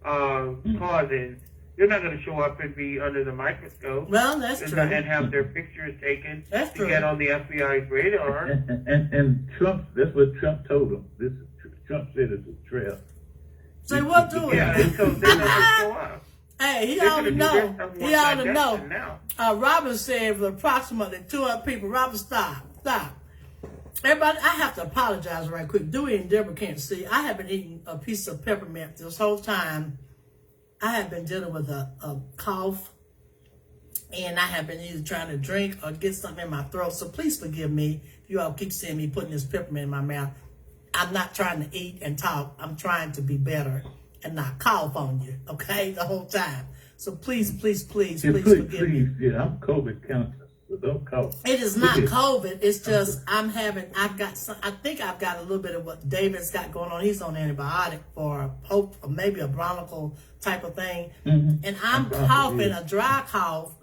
causes, they're not going to show up and be under the microscope. Well, that's true. And have their pictures taken That's to true. get on the FBI's radar. And Trump, that's what Trump told them. Trump said it's a trap. Say what, do it? Yeah, and so they're not going to show up. Hey, he They're ought to gonna do know. their stuff He ought to know. now. Robin said with approximately 200 people. Robin, stop. Everybody, I have to apologize right quick. Dewey and Deborah can't see. I have been eating a piece of peppermint this whole time. I have been dealing with a cough, and I have been either trying to drink or get something in my throat. So please forgive me if you all keep seeing me putting this peppermint in my mouth. I'm not trying to eat and talk. I'm trying to be better and not cough on you, okay, the whole time. So please forgive me. Yeah, I'm COVID conscious, so don't cough. It is not COVID. It's just I think I've got a little bit of what David's got going on. He's on antibiotic for maybe a bronchial type of thing. Mm-hmm. And I'm coughing, a dry cough,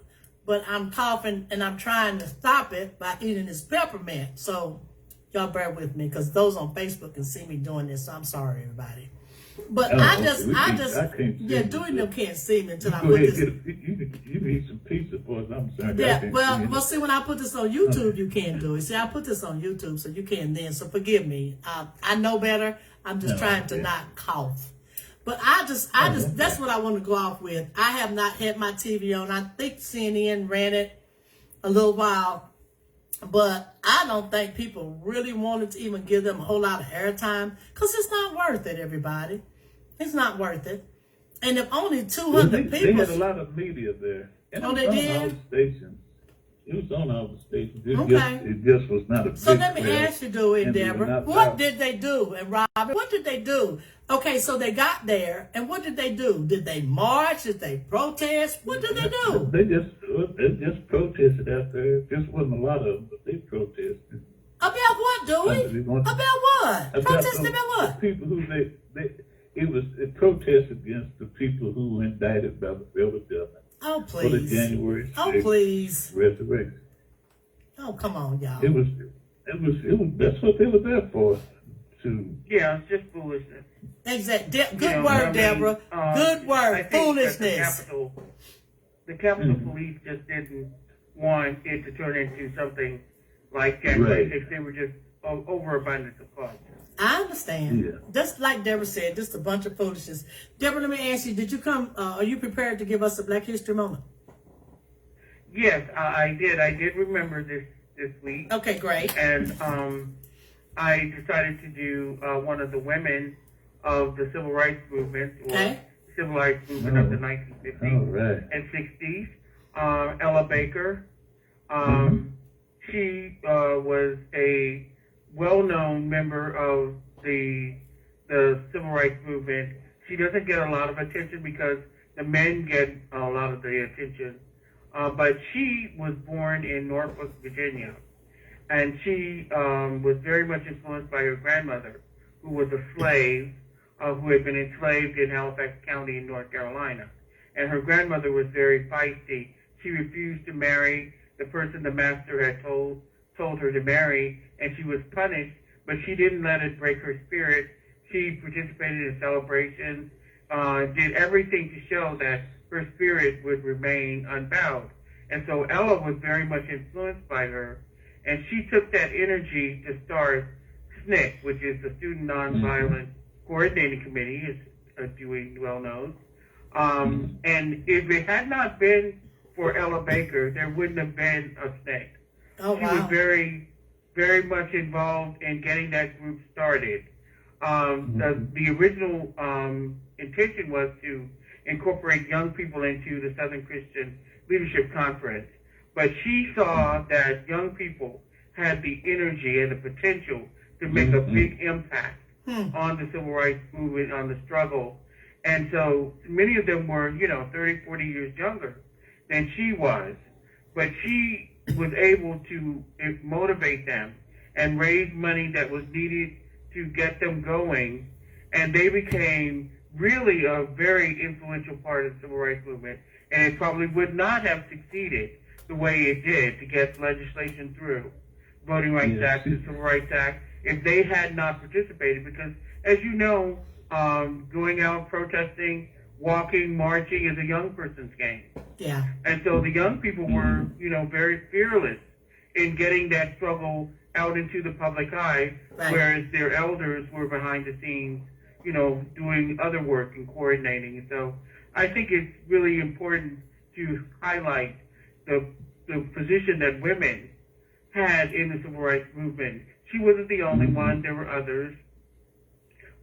but I'm coughing and I'm trying to stop it by eating this peppermint. So y'all bear with me because those on Facebook can see me doing this. So I'm sorry, everybody. But Dewey them can't see me until I put this. You need some pizza for us. I'm sorry. Yeah, well, see, when I put this on YouTube, you can't do it. See, I put this on YouTube, so you can then. So forgive me. I know better. I'm just trying to not cough. But that's what I want to go off with. I have not had my TV on. I think CNN ran it a little while, but I don't think people really wanted to even give them a whole lot of airtime because it's not worth it, everybody. It's not worth it. And if only 200 people... They had a lot of media there. And they did? All the stations. It was on all the stations. It just was not a big So let me crowd. ask you, Dewey and Deborah, what did they do? And Robin, what did they do? Okay, so they got there, and what did they do? Did they march? Did they protest? What did they do? They just protested out there. Just wasn't a lot of them, but they protested. About what, Dewey? About what? Protested about what? The people who it protest against the people who were indicted by the federal government. Oh, please. For the January 6th please. resurrection. Oh, come on, y'all. It was, that's what they were there for. Yeah, it's just foolishness. Exactly. Good word, Deborah. Good word. Foolishness. The Capitol Police just didn't want it to turn into something like January 6th. They were just overabundance of caution. I understand. Yeah. Just like Deborah said, just a bunch of foolishness. Deborah, let me ask you, did you come, are you prepared to give us a Black History moment? Yes, I did. I did remember this week. Okay, great. And I decided to do one of the women of the Civil Rights Movement, or Civil Rights Movement of the 1950s and 60s. Ella Baker. She was a well-known member of the Civil Rights Movement. She doesn't get a lot of attention because the men get a lot of the attention. But she was born in Norfolk, Virginia. And she was very much influenced by her grandmother, who was a slave, who had been enslaved in Halifax County in North Carolina. And her grandmother was very feisty. She refused to marry the person the master had told her to marry, and she was punished, but she didn't let it break her spirit. She participated in celebrations, did everything to show that her spirit would remain unbowed. And so Ella was very much influenced by her, and she took that energy to start SNCC, which is the Student Nonviolent Coordinating Committee, as Dewey well knows. And if it had not been for Ella Baker, there wouldn't have been a SNCC. Oh, she was very, very much involved in getting that group started. The original intention was to incorporate young people into the Southern Christian Leadership Conference. But she saw that young people had the energy and the potential to make a big impact on the civil rights movement, on the struggle. And so many of them were, 30, 40 years younger than she was. But she was able to motivate them and raise money that was needed to get them going. And they became really a very influential part of the civil rights movement. And it probably would not have succeeded the way it did to get legislation through, Voting Rights Act, the Civil Rights Act, if they had not participated. Because, as you know, going out protesting, walking, marching is a young person's game. Yeah. And so the young people were, very fearless in getting that struggle out into the public eye, whereas their elders were behind the scenes, doing other work and coordinating. And so I think it's really important to highlight the position that women had in the civil rights movement. She wasn't the only one. There were others.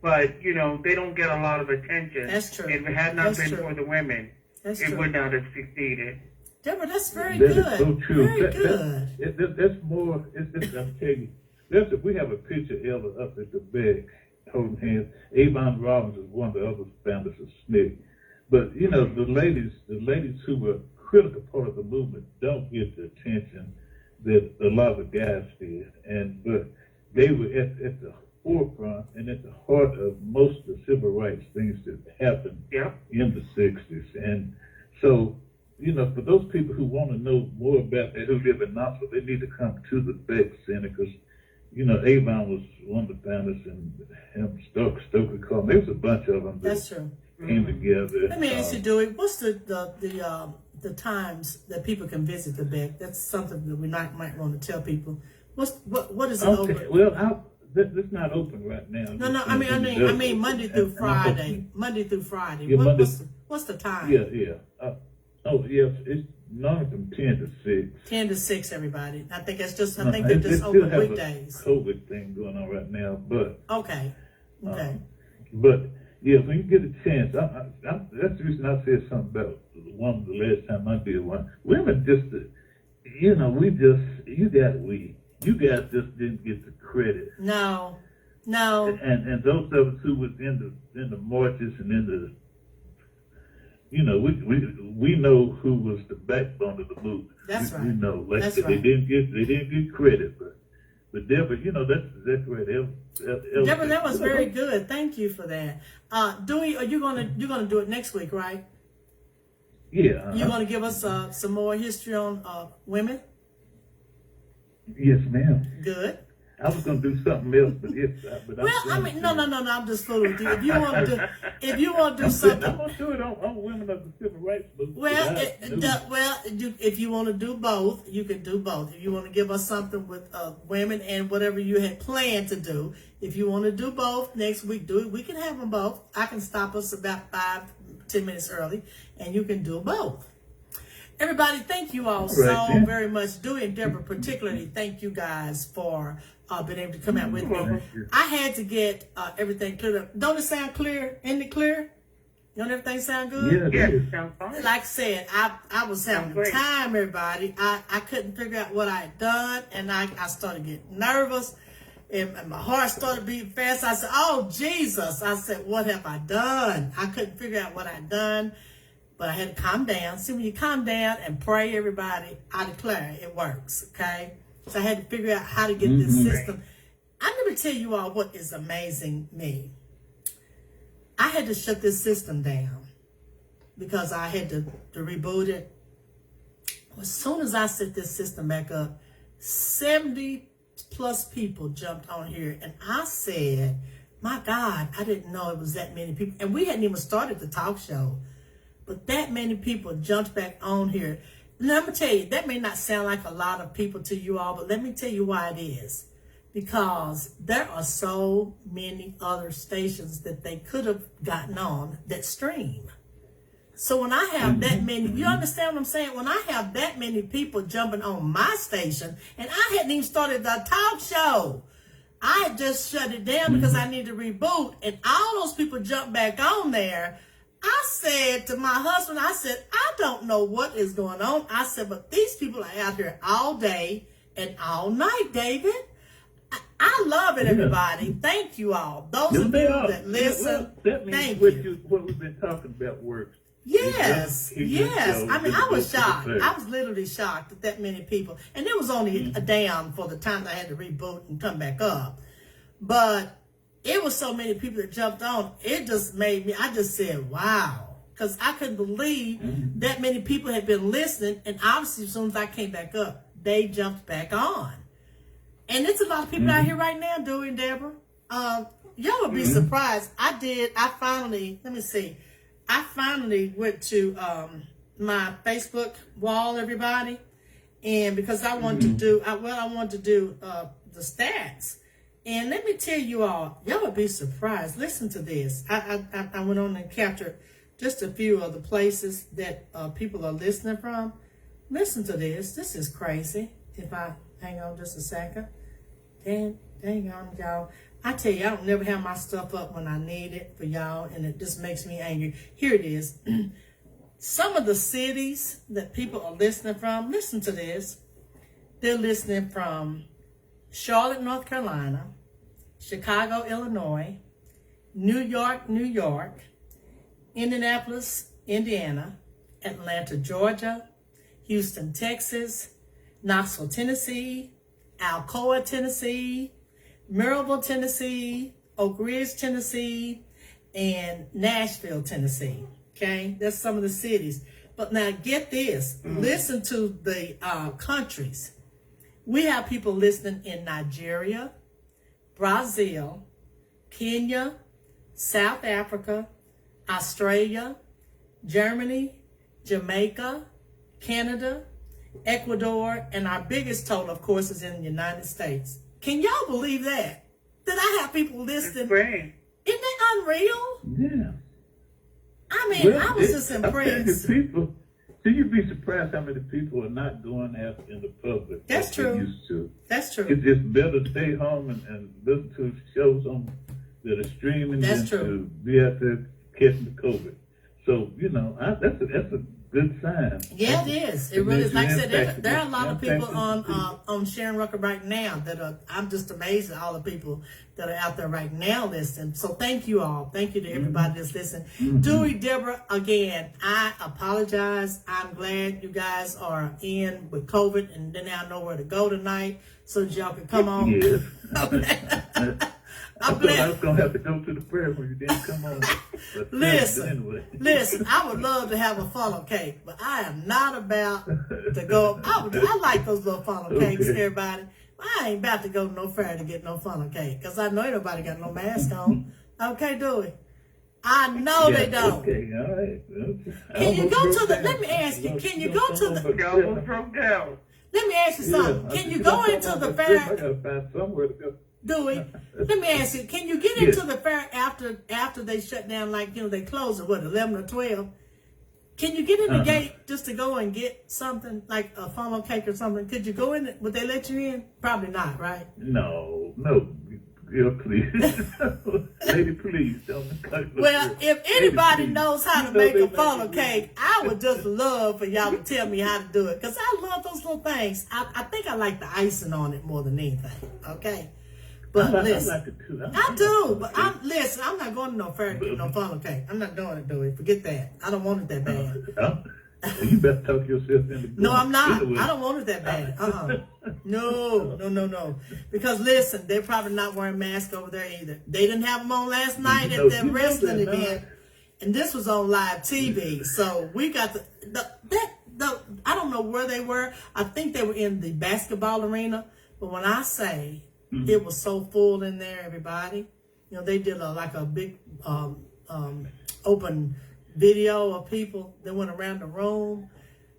But, they don't get a lot of attention. That's true. If it had not been for the women, it would not have succeeded. Deborah, that's very good. That is so true. Very good. That's more, I'm telling you, we have a picture of Ella up at the back holding hands. Avon Robbins is one of the other founders of SNCC. But, the ladies who were critical part of the movement don't get the attention that a lot of the guys did. But they were at the forefront and at the heart of most of the civil rights things that happened in the 60s. And so, for those people who want to know more about that, who live in Knoxville, they need to come to the Beck Center because, Avon was one of the founders and him, Stokely Carlin. There was a bunch of them that came together. Let me ask you, Dewey, what's the times that people can visit the Beck? That's something that we might want to tell people. What is it over? Well, it's not open right now. No. I mean Monday through Friday. Monday through Friday. Yeah, what's the time? Yeah. It's none from 10 to 6. 10 to 6, everybody. I think it's just. I think they're just open weekdays. COVID thing going on right now, but okay. But yeah, when you get a chance, that's the reason I said something about one of the last time I did one. Women just, you guys just didn't get the credit. No. And those of us who was in the marches and in the, we know who was the backbone of the movement. That's right. We know, That's right. They didn't get credit, but Deborah, that's right. Deborah, that was very good. Thank you for that. Dewey, you're gonna do it next week, right? Yeah. You're gonna give us some more history on women. Yes, ma'am. Good. I was gonna do something else, but no. I'm just fooling with you. If you want to do something, I'm gonna do it on women of the civil rights movement. If you want to do both, you can do both. If you want to give us something with women and whatever you had planned to do, if you want to do both next week, do it. We can have them both. I can stop us about 5-10 minutes early, and you can do both. Everybody, thank you all so very much. Dewey and Deborah particularly, thank you guys for being able to come out with me. I had to get everything cleared up. Don't it sound clear? Isn't it clear? Don't everything sound good? Yeah, it sounds fine. Like I said, I was having time, everybody. I couldn't figure out what I had done, and I started getting nervous, and my heart started beating fast. I said, oh, Jesus. I said, what have I done? I couldn't figure out what I'd done. But I had to calm down. See, when you calm down and pray, everybody, I declare it works, okay? So I had to figure out how to get this system. I'm going to tell you all what is amazing me. I had to shut this system down because I had to reboot it. As soon as I set this system back up, 70 plus people jumped on here. And I said, my God, I didn't know it was that many people. And we hadn't even started the talk show. But that many people jumped back on here. Now, I'm going to tell you, that may not sound like a lot of people to you all, but let me tell you why it is. Because there are so many other stations that they could have gotten on that stream. So when I have that many, you understand what I'm saying? When I have that many people jumping on my station, and I hadn't even started the talk show. I had just shut it down because I need to reboot, and all those people jumped back on there. I said to my husband, I said, I don't know what is going on. I said, but these people are out here all day and all night, David. I love it, everybody. Thank you all. Those of you that listen, that means thank you. What we've been talking about works. Yes, yes. I mean, I was shocked. I was literally shocked that many people. And it was only a down for the time I had to reboot and come back up. But it was so many people that jumped on. It just made me, I just said, wow. Because I couldn't believe that many people had been listening. And obviously, as soon as I came back up, they jumped back on. And there's a lot of people out here right now doing, Deborah. Y'all would be surprised. I finally went to my Facebook wall, everybody. And because I wanted to do, I wanted to do the stats. And let me tell you all, y'all would be surprised. Listen to this. I went on and captured just a few of the places that people are listening from. Listen to this. This is crazy. If I hang on just a second. Dang on, y'all. I tell you, I don't never have my stuff up when I need it for y'all, and it just makes me angry. Here it is. Some of the cities that people are listening from, listen to this. They're listening from Charlotte, North Carolina, Chicago, Illinois, New York, New York, Indianapolis, Indiana, Atlanta, Georgia, Houston, Texas, Knoxville, Tennessee, Alcoa, Tennessee, Maryville, Tennessee, Oak Ridge, Tennessee, and Nashville, Tennessee. Okay, that's some of the cities. But now get this. Listen to the countries. We have people listening in Nigeria, Brazil, Kenya, South Africa, Australia, Germany, Jamaica, Canada, Ecuador, and our biggest total, of course, is in the United States. Can y'all believe that? That I have people listening? Isn't that unreal? Yeah. I mean, I was just impressed. People, so you'd be surprised how many people are not going out in the public. That's true. Used to. That's true. It's just better to stay home and listen to shows on that are streaming than to be out there catching the COVID. So, you know, that's a good sign. Yeah, it is. It really is. Like I said, there are a lot of people on Sharon Rucker right now that are, I'm just amazed at all the people that are out there right now listening. So thank you all. Thank you to everybody that's listening. Dewey, Deborah, again, I apologize. I'm glad you guys are in with COVID and then I know where to go tonight so that y'all can come on. Yes. I'm glad. I was going to have to go to the prayer when you didn't come on. Listen, I would love to have a funnel cake, but I am not about to go. I like those little funnel cakes, everybody. I ain't about to go to no fair to get no funnel cake because I know ain't nobody got no mask on. Okay, Dewey? I know they don't. Okay, all right. Okay. Can you go to the, let me ask you, can you go to the, let me ask you something. Can you go into the fair? I got to find somewhere to go. Dewey, let me ask you, can you get into the fair after they shut down, like, you know, they close at what, 11 or 12? Can you get in the gate just to go and get something, like a funnel cake or something? Could you go in? Would they let you in? Probably not, right? No. Girl, please. Lady, please don't. Well, if anybody knows how to make a funnel cake, I would just love for y'all to tell me how to do it. Because I love those little things. I think I like the icing on it more than anything, okay? But listen, I do, but I'm not going to no fair to get no funnel cake. I'm not doing it, Dewey. Forget that. I don't want it that bad. You better talk yourself into No, I'm not. I don't want it that bad. No. Because listen, they're probably not wearing masks over there either. They didn't have them on last night at that wrestling event, and this was on live TV. So we got I don't know where they were. I think they were in the basketball arena. But when I say it was so full in there, everybody, you know, they did a big open video of people that went around the room.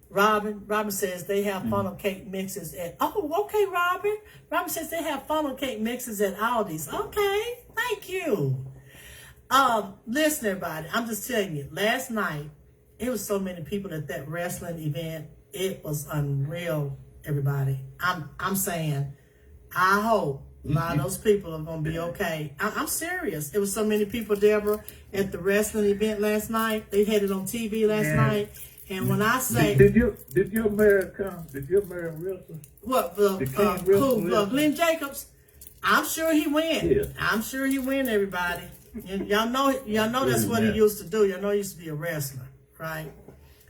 Robin says they have funnel cake mixes at, okay, Robin says they have funnel cake mixes at Aldi's. Okay, thank you. Listen, everybody, I'm just telling you, last night, it was so many people at that wrestling event. It was unreal, everybody. I'm saying, I hope A lot of those people are going to be okay. I'm serious. There was so many people, Deborah, at the wrestling event last night. They had it on TV last night. And when I say... Did your mayor come? Did your mayor wrestle? What? Glenn Jacobs? I'm sure he win. Yeah. I'm sure he win, everybody. Y'all know that's what he used to do. Y'all know he used to be a wrestler, right?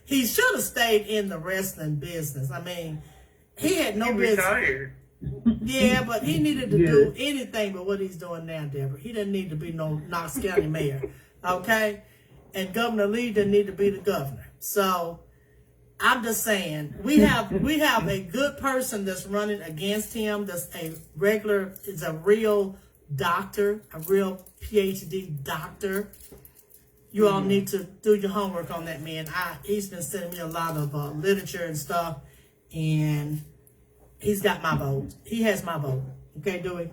He should have stayed in the wrestling business. I mean, he had no business. Retired. Yeah, but he needed to do anything but what he's doing now, Deborah. He didn't need to be no Knox County mayor, okay? And Governor Lee didn't need to be the governor. So I'm just saying, we have a good person that's running against him. That's is a real doctor, a real PhD doctor. You all need to do your homework on that man. He's been sending me a lot of literature and stuff, and he's got my vote. He has my vote. Okay, Dewey?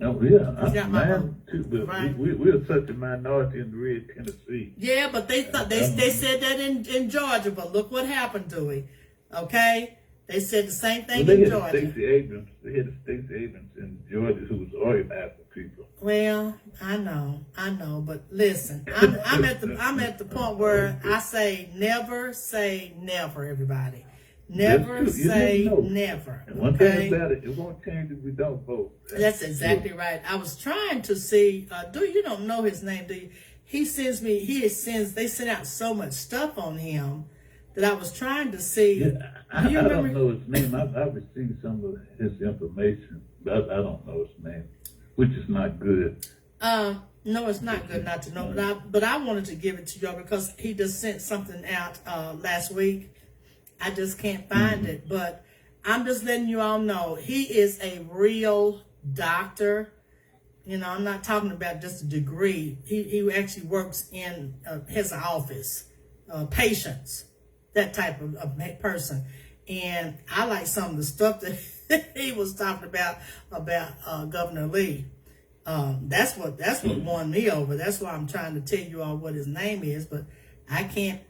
Oh, yeah. He's got my vote. Too, but right? we're such a minority in Red Tennessee. Yeah, but they said that in Georgia, but look what happened, Dewey. Okay? They said the same thing in Georgia. They had Stacey Abrams in Georgia who was organizing people. Well, I know, but listen, I'm at the point where I never say never, everybody. Never say never. And one thing about it won't change if we don't vote. That's exactly right. I was trying to see, you don't know his name, do you? They sent out so much stuff on him that I was trying to see. Yeah, I don't know his name. I've received some of his information, but I don't know his name, which is not good. No, it's not good not to know, but I wanted to give it to y'all because he just sent something out last week. I just can't find it, but I'm just letting you all know he is a real doctor. You know, I'm not talking about just a degree. He actually works in his office, patients, that type of person. And I like some of the stuff that he was talking about Governor Lee. That's what won me over. That's why I'm trying to tell you all what his name is, but I can't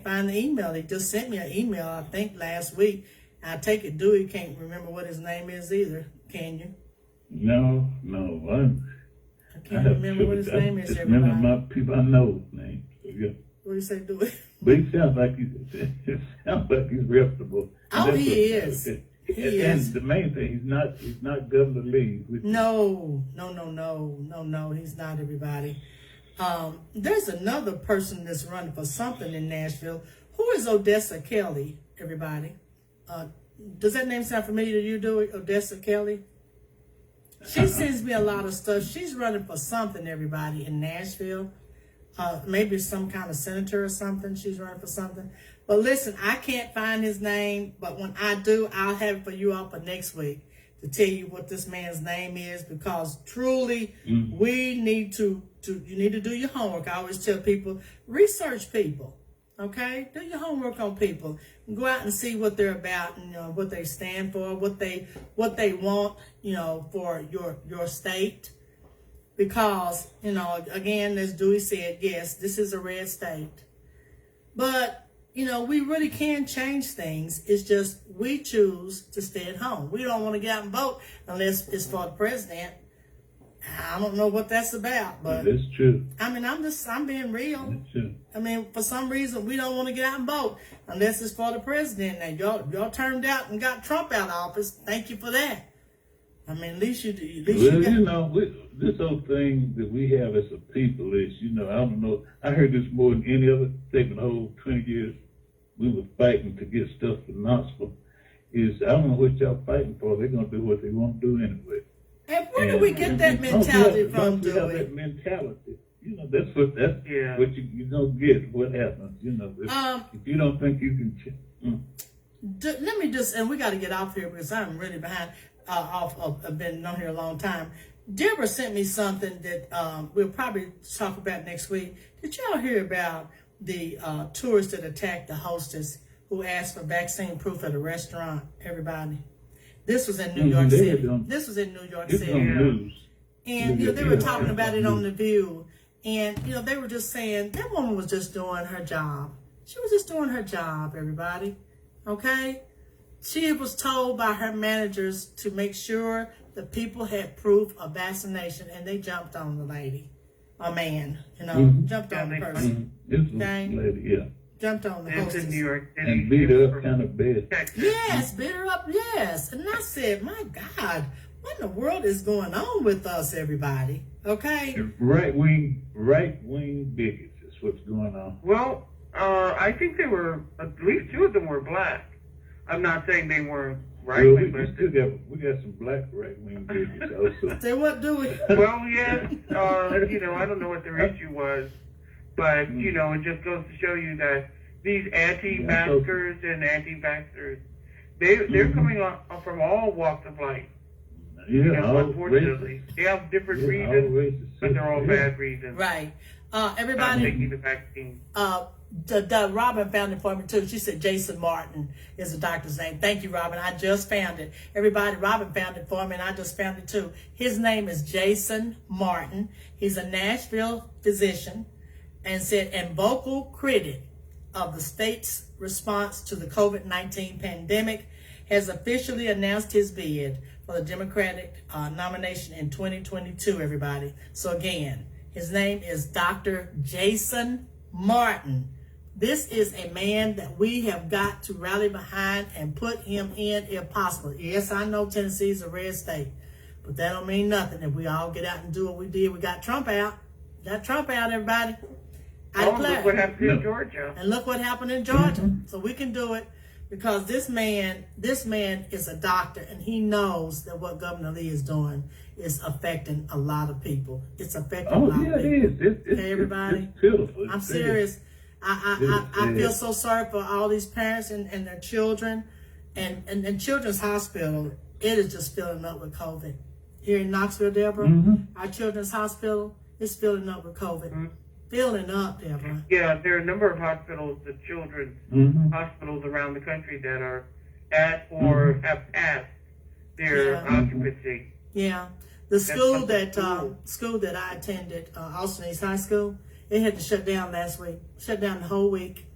find the email. They just sent me an email, I think, last week. I take it Dewey can't remember what his name is either. Can you? No. I can't remember what his name is. Just remember my people I know name. So, yeah. What do you say, Dewey? But he sounds like he's reputable. Oh, he is. He is. And the main thing, he's not Governor Lee. No, he's not, everybody. There's another person that's running for something in Nashville. Who is Odessa Kelly, everybody? Does that name sound familiar to you, Dewey? Odessa Kelly? She sends me a lot of stuff. She's running for something, everybody, in Nashville. Maybe some kind of senator or something. She's running for something. But listen, I can't find his name, but when I do, I'll have it for you all for next week to tell you what this man's name is, because truly we need you need to do your homework. I always tell people, research people, okay? Do your homework on people. Go out and see what they're about, and what they stand for, what they want, for your state. Because, again, as Dewey said, yes, this is a red state. But, we really can change things. It's just we choose to stay at home. We don't want to get out and vote unless it's for the president. I don't know what that's about, but that's true. I mean, I'm being real. That's true. I mean, for some reason, we don't want to get out and vote unless it's for the president. And y'all turned out and got Trump out of office. Thank you for that. I mean, at least you this whole thing that we have as a people is, I don't know. I heard this more than any other thing in the whole 20 years we were fighting to get stuff to Knoxville. I don't know what y'all fighting for. They're going to do what they want to do anyway. And where do we get that mentality from, Dewey? Have that mentality. That's what you don't get. What happens? If you don't think you can. Let me and we got to get off here because I'm really behind. I've been on here a long time. Deborah sent me something that we'll probably talk about next week. Did y'all hear about the tourist that attacked the hostess who asked for vaccine proof at a restaurant? Everybody, this was in New York City. This was in New York City, and they were talking about it on The View, and they were just saying that woman was just doing her job. She was just doing her job. Everybody, okay. She was told by her managers to make sure the people had proof of vaccination, and they jumped on the lady, a man, jumped on the person. This lady, yeah. Jumped on the hostess. In New York City. And beat her up kind of bad. Yes, beat her up, yes. And I said, my God, what in the world is going on with us, everybody? Okay? Right wing bigots is what's going on. Well, I think they were, at least 2 of them were black. I'm not saying they weren't right wing, but we got some black right wing bigots also. Say, what do we? Well, yes, I don't know what their issue was, but, it just goes to show you that these anti-maskers and anti-vaxxers, they're coming up from all walks of life. Yeah, unfortunately. They have different reasons, but they're all bad reasons. Right. Everybody. Not taking the vaccine. The Robin found it for me too. She said Jason Martin is the doctor's name. Thank you, Robin. I just found it. Everybody, Robin found it for me, and I just found it too. His name is Jason Martin. He's a Nashville physician, and said, and vocal critic of the state's response to the COVID-19 pandemic, has officially announced his bid for the Democratic nomination in 2022, everybody. So again, his name is Dr. Jason Martin. This is a man that we have got to rally behind and put him in if possible. Yes, I know Tennessee is a red state, but that don't mean nothing if we all get out and do what we did. We got Trump out. Got Trump out, everybody. Look what happened in Georgia. And look what happened in Georgia. So we can do it because this man is a doctor, and he knows that what Governor Lee is doing is affecting a lot of people. It's affecting a lot of people. It is. Okay, everybody? It's pitiful. I'm serious. I feel so sorry for all these parents and their children. And Children's Hospital, it is just filling up with COVID. Here in Knoxville, Deborah, our Children's Hospital is filling up with COVID. Filling up, Deborah. Yeah, there are a number of hospitals, the children's hospitals around the country that are at or have passed their occupancy. Yeah. The school that I attended, Austin East High School, it had to shut down last week. Shut down the whole week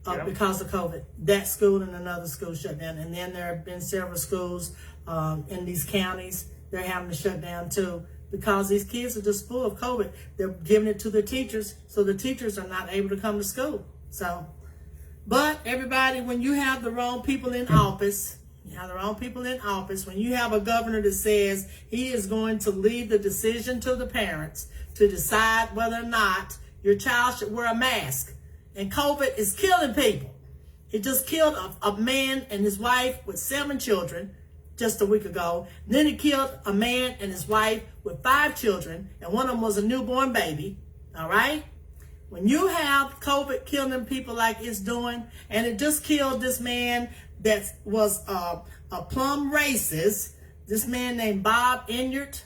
because of COVID. That school and another school shut down. And then there have been several schools in these counties. They're having to shut down too because these kids are just full of COVID. They're giving it to the teachers, so the teachers are not able to come to school. So, but everybody, when you have the wrong people in office, when you have a governor that says he is going to leave the decision to the parents to decide whether or not your child should wear a mask, and COVID is killing people. It just killed a man and his wife with 7 children just a week ago. Then it killed a man and his wife with 5 children, and one of them was a newborn baby. All right? When you have COVID killing people like it's doing, and it just killed this man that was a plum racist, this man named Bob Enyart.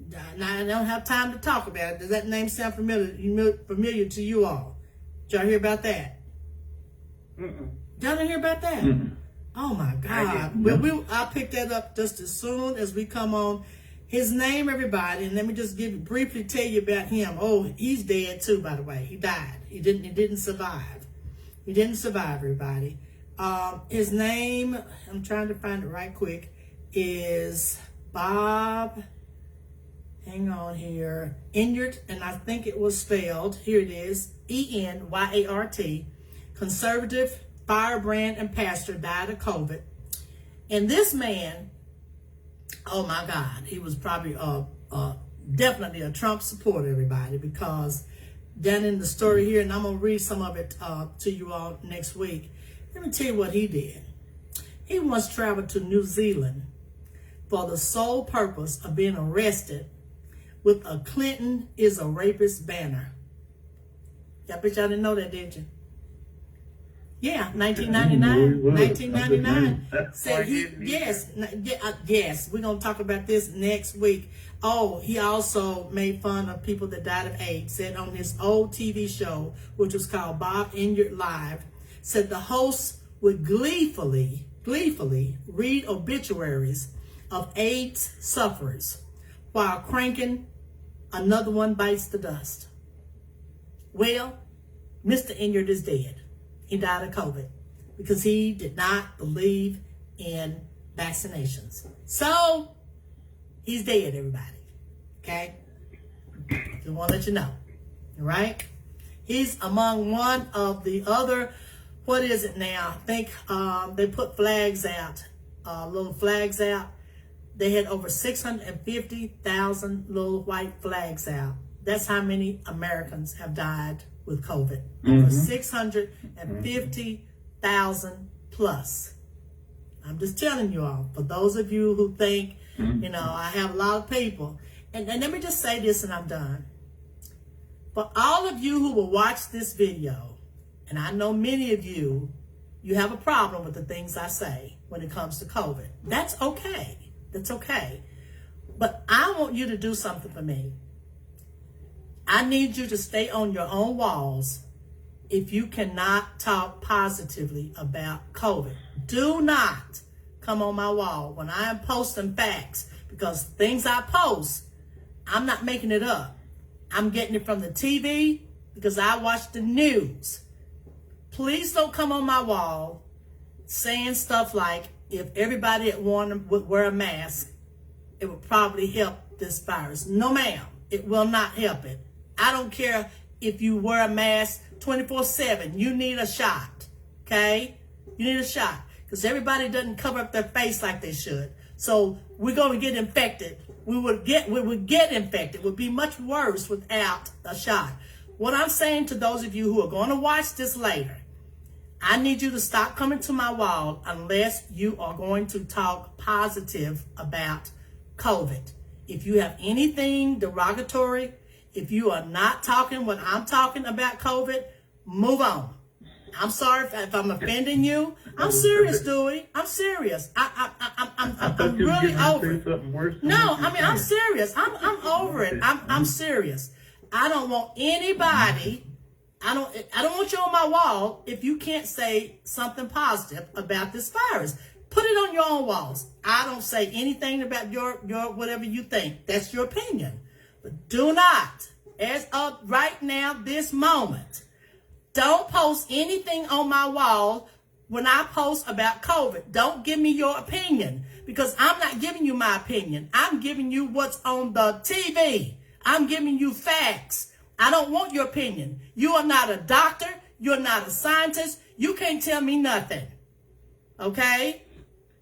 Now, I don't have time to talk about it. Does that name sound familiar to you all? Did y'all hear about that? Y'all didn't hear about that? Oh my God. I'll pick that up just as soon as we come on. His name, everybody, and let me just briefly tell you about him. Oh, he's dead too, by the way. He died. He didn't survive. He didn't survive, everybody. His name, I'm trying to find it right quick, is Bob, hang on here, Enyart, and I think it was spelled, here it is, Enyart, conservative firebrand and pastor, died of COVID. And this man, oh my God, he was probably definitely a Trump supporter, everybody, because down in the story here, and I'm going to read some of it to you all next week. Let me tell you what he did. He once traveled to New Zealand for the sole purpose of being arrested with a Clinton is a rapist banner. Y'all bet y'all didn't know that, did you? Yeah, 1999. Said yes, we're going to talk about this next week. Oh, he also made fun of people that died of AIDS. Said on his old TV show, which was called Bob Enyart Live, said the host would gleefully read obituaries of AIDS sufferers while cranking Another One Bites the Dust. Well, Mr. Enyart is dead. He died of COVID because he did not believe in vaccinations. So he's dead, everybody. Okay? Just want to let you know. All right? He's among one of the other, what is it now? I think they put flags out, little flags out. They had over 650,000 little white flags out. That's how many Americans have died with COVID. Over 650,000 plus. I'm just telling you all, for those of you who think, you know, I have a lot of people. And let me just say this and I'm done. For all of you who will watch this video, and I know many of you, you have a problem with the things I say when it comes to COVID. That's okay. That's okay. But I want you to do something for me. I need you to stay on your own walls if you cannot talk positively about COVID. Do not come on my wall when I am posting facts, because things I post, I'm not making it up. I'm getting it from the TV because I watch the news. Please don't come on my wall saying stuff like, if everybody at one would wear a mask, it would probably help this virus. No, ma'am, it will not help it. I don't care if you wear a mask 24/7. You need a shot, okay? You need a shot because everybody doesn't cover up their face like they should. So we're going to get infected. We would get infected. It would be much worse without a shot. What I'm saying to those of you who are going to watch this later, I need you to stop coming to my wall unless you are going to talk positive about COVID. If you have anything derogatory, if you are not talking what I'm talking about COVID, move on. I'm sorry if I'm offending you. I'm serious, Dewey. I'm serious. I'm really over it. No, I mean, I'm serious. I'm over it. I'm serious. I don't want anybody. I don't want you on my wall if you can't say something positive about this virus. Put it on your own walls. I don't say anything about your whatever you think. That's your opinion. But do not, as of right now, this moment, don't post anything on my wall when I post about COVID. Don't give me your opinion, because I'm not giving you my opinion. I'm giving you what's on the TV. I'm giving you facts. I don't want your opinion. You are not a doctor. You're not a scientist. You can't tell me nothing. Okay?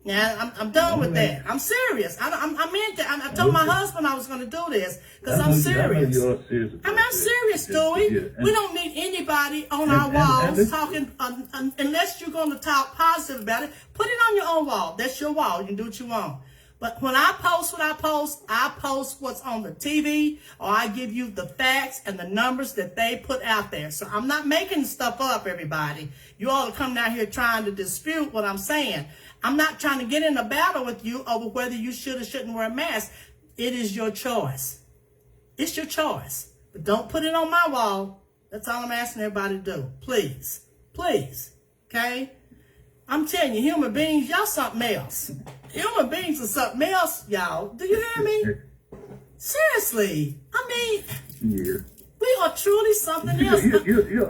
Now, I'm done with that. I'm serious. I told my husband I was going to do this because I'm serious. I'm serious, Dewey. We don't need anybody on our walls talking, unless you're going to talk positive about it. Put it on your own wall. That's your wall. You can do what you want. But when I post what I post what's on the TV, or I give you the facts and the numbers that they put out there. So I'm not making stuff up, everybody. You all are coming out here trying to dispute what I'm saying. I'm not trying to get in a battle with you over whether you should or shouldn't wear a mask. It is your choice. It's your choice. But don't put it on my wall. That's all I'm asking everybody to do. Please. Please. Okay? I'm telling you, human beings, y'all something else. Human beings are something else, y'all. Do you hear me? Seriously. I mean, we are truly something else. You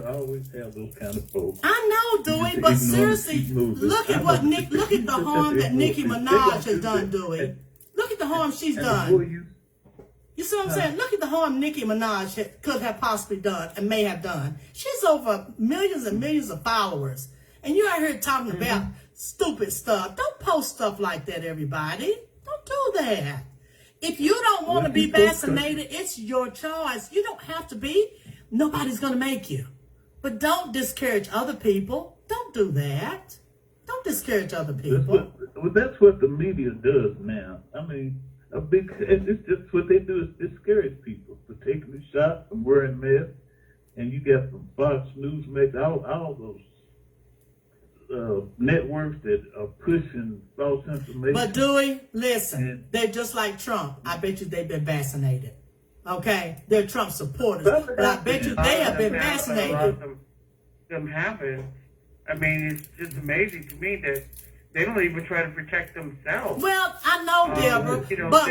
always have those kind of folks. I know, Dewey, but seriously, look at the harm that Nicki Minaj has done, Dewey. Look at the harm she's done. You see what I'm saying? Look at the harm Nicki Minaj could have possibly done and may have done. She's over millions and millions of followers. And you're out here talking about stupid stuff. Don't post stuff like that, everybody. Don't do that. If you don't want to be vaccinated, it's your choice. You don't have to be. Nobody's going to make you. But don't discourage other people. Don't do that. Don't discourage other people. That's what the media does now. I mean, it's just what they do is discourage people for taking the shot, from wearing masks. And you got from Fox News, all those networks that are pushing false information. But Dewey, listen, they're just like Trump. I bet you they've been vaccinated. Okay? They're Trump supporters. But I bet you they have been vaccinated. Them happen. I mean, it's just amazing to me that they don't even try to protect themselves. Well, I know, Deborah, but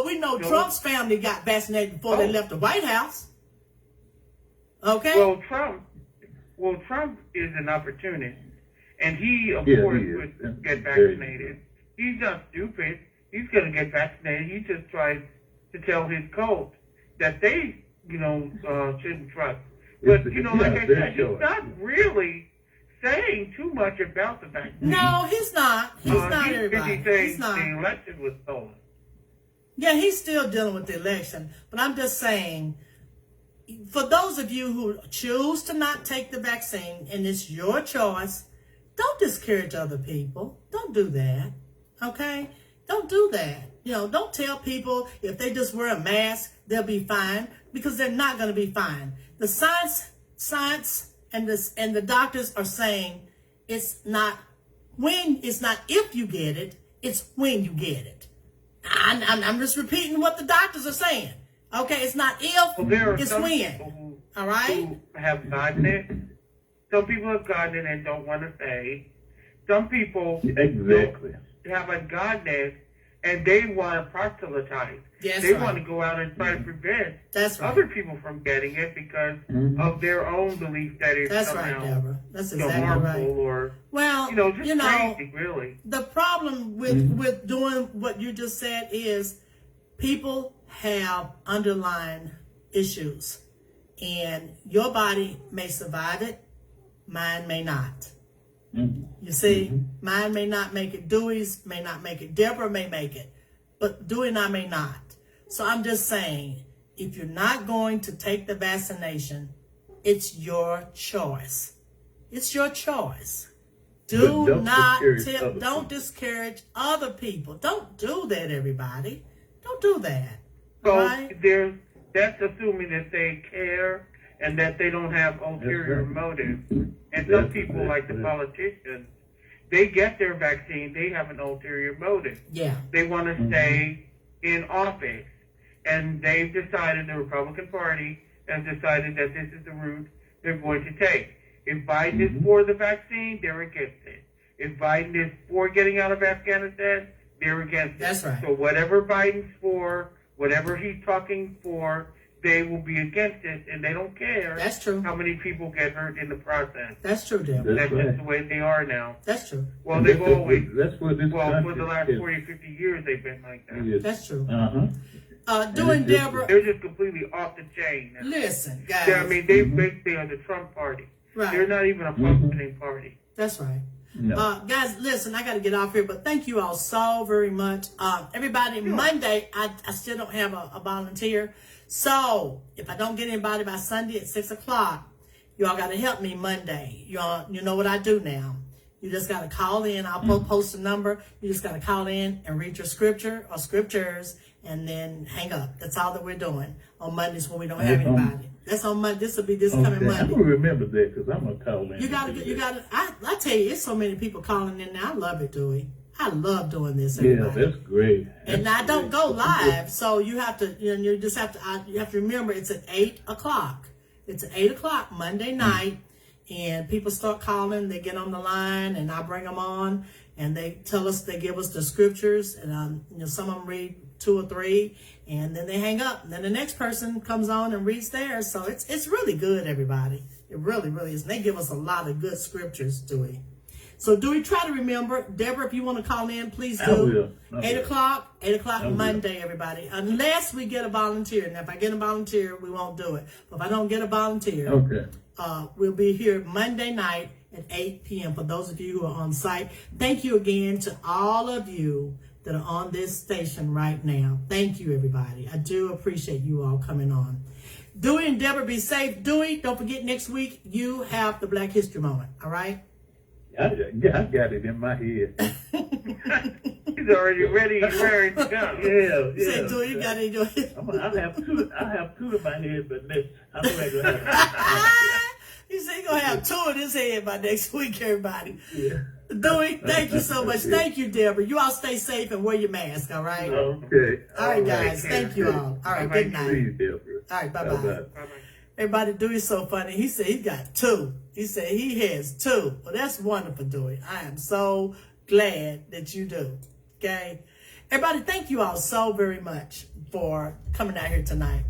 we know Trump's family got vaccinated before they left the White House. Okay? Well, Trump Well, Trump is an opportunist, and he, of course, would get vaccinated. He's not stupid. He's going to get vaccinated. He just tries to tell his cult that they, shouldn't trust. But, like I said, he's not really saying too much about the vaccine. No, he's not. He's not, everybody. He's not. The election was stolen. Yeah, he's still dealing with the election. But I'm just saying, for those of you who choose to not take the vaccine, and it's your choice, don't discourage other people. Don't do that. Okay? Don't do that. Don't tell people if they just wear a mask, they'll be fine, because they're not going to be fine. The science and the doctors are saying it's not if you get it, it's when you get it. I'm just repeating what the doctors are saying. Okay, it's not if, it's when. All right? Who have gotten it. Some people have gotten it and don't want to say. Some people haven't gotten it and they want to proselytize. They want to go out and try to prevent other people from getting it because of their own belief that it's somehow That's exactly harmful right. Or crazy, really. The problem with doing what you just said is people have underlying issues, and your body may survive it, mine may not. You see, mine may not make it, Dewey's may not make it, Deborah may make it, but Dewey and I may not. So I'm just saying, if you're not going to take the vaccination, it's your choice. It's your choice. Don't discourage other people. Don't do that, everybody. Don't do that. So right? That's assuming that they care and that they don't have ulterior motives. And some people, like the politicians, they get their vaccine, they have an ulterior motive. Yeah. They want to stay in office. And they've decided, the Republican Party has decided that this is the route they're going to take. If Biden is for the vaccine, they're against it. If Biden is for getting out of Afghanistan, they're against it. That's right. So whatever Biden's for, whatever he's talking for, they will be against it, and they don't care. That's true. How many people get hurt in the process? That's true, Deborah. That's just the way they are now. That's true. Well, they've always. For the last 40, 50 years, they've been like that. Yes. That's true. Doing Deborah. They're just completely off the chain now. Listen, guys. They basically are the Trump party. Right. They're not even a functioning party. That's right. No. Guys, listen, I got to get off here, but thank you all so very much. Everybody, Monday, I still don't have a volunteer. So if I don't get anybody by Sunday at 6 o'clock, you all got to help me Monday. You know what I do now. You just got to call in. I'll post a number. You just got to call in and read your scripture or scriptures and then hang up. That's all that we're doing on Mondays when we don't have anybody. That's on Monday. This will be this coming Monday. I'm going to remember that because I'm going to call in. You got to. I tell you, it's so many people calling in now. I love it, Dewey. I love doing this. Everybody. Yeah, that's great. And I don't go live, so you have to. You just have to. You have to remember it's at 8 o'clock. It's at 8 o'clock Monday night, and people start calling. They get on the line, and I bring them on, and they tell us. They give us the scriptures, and some of them read 2 or 3, and then they hang up. And then the next person comes on and reads theirs. So it's really good, everybody. It really, really is. And they give us a lot of good scriptures, Dewey. So Dewey, try to remember. Deborah, if you want to call in, please do. I will. 8 o'clock Monday, everybody. Unless we get a volunteer. And if I get a volunteer, we won't do it. But if I don't get a volunteer, we'll be here Monday night at 8 p.m. for those of you who are on site. Thank you again to all of you that are on this station right now. Thank you, everybody. I do appreciate you all coming on. Dewey and Deborah, be safe. Dewey, don't forget next week you have the Black History Moment, all right? I got it in my head. He's already ready and raring to go. Yeah. Say, Dewey, you got it in your head. I have two in my head, but I'm ready to have He said he's going to have 2 in his head by next week, everybody. Yeah. Dewey, thank you so much. Thank you, Deborah. You all stay safe and wear your mask, all right? Okay. All right, guys. Thank you all. All right, good night. Please, Deborah. All right, bye-bye. Bye-bye. Everybody, Dewey's so funny. He said he's got 2. He said he has 2. Well, that's wonderful, Dewey. I am so glad that you do. Okay? Everybody, thank you all so very much for coming out here tonight.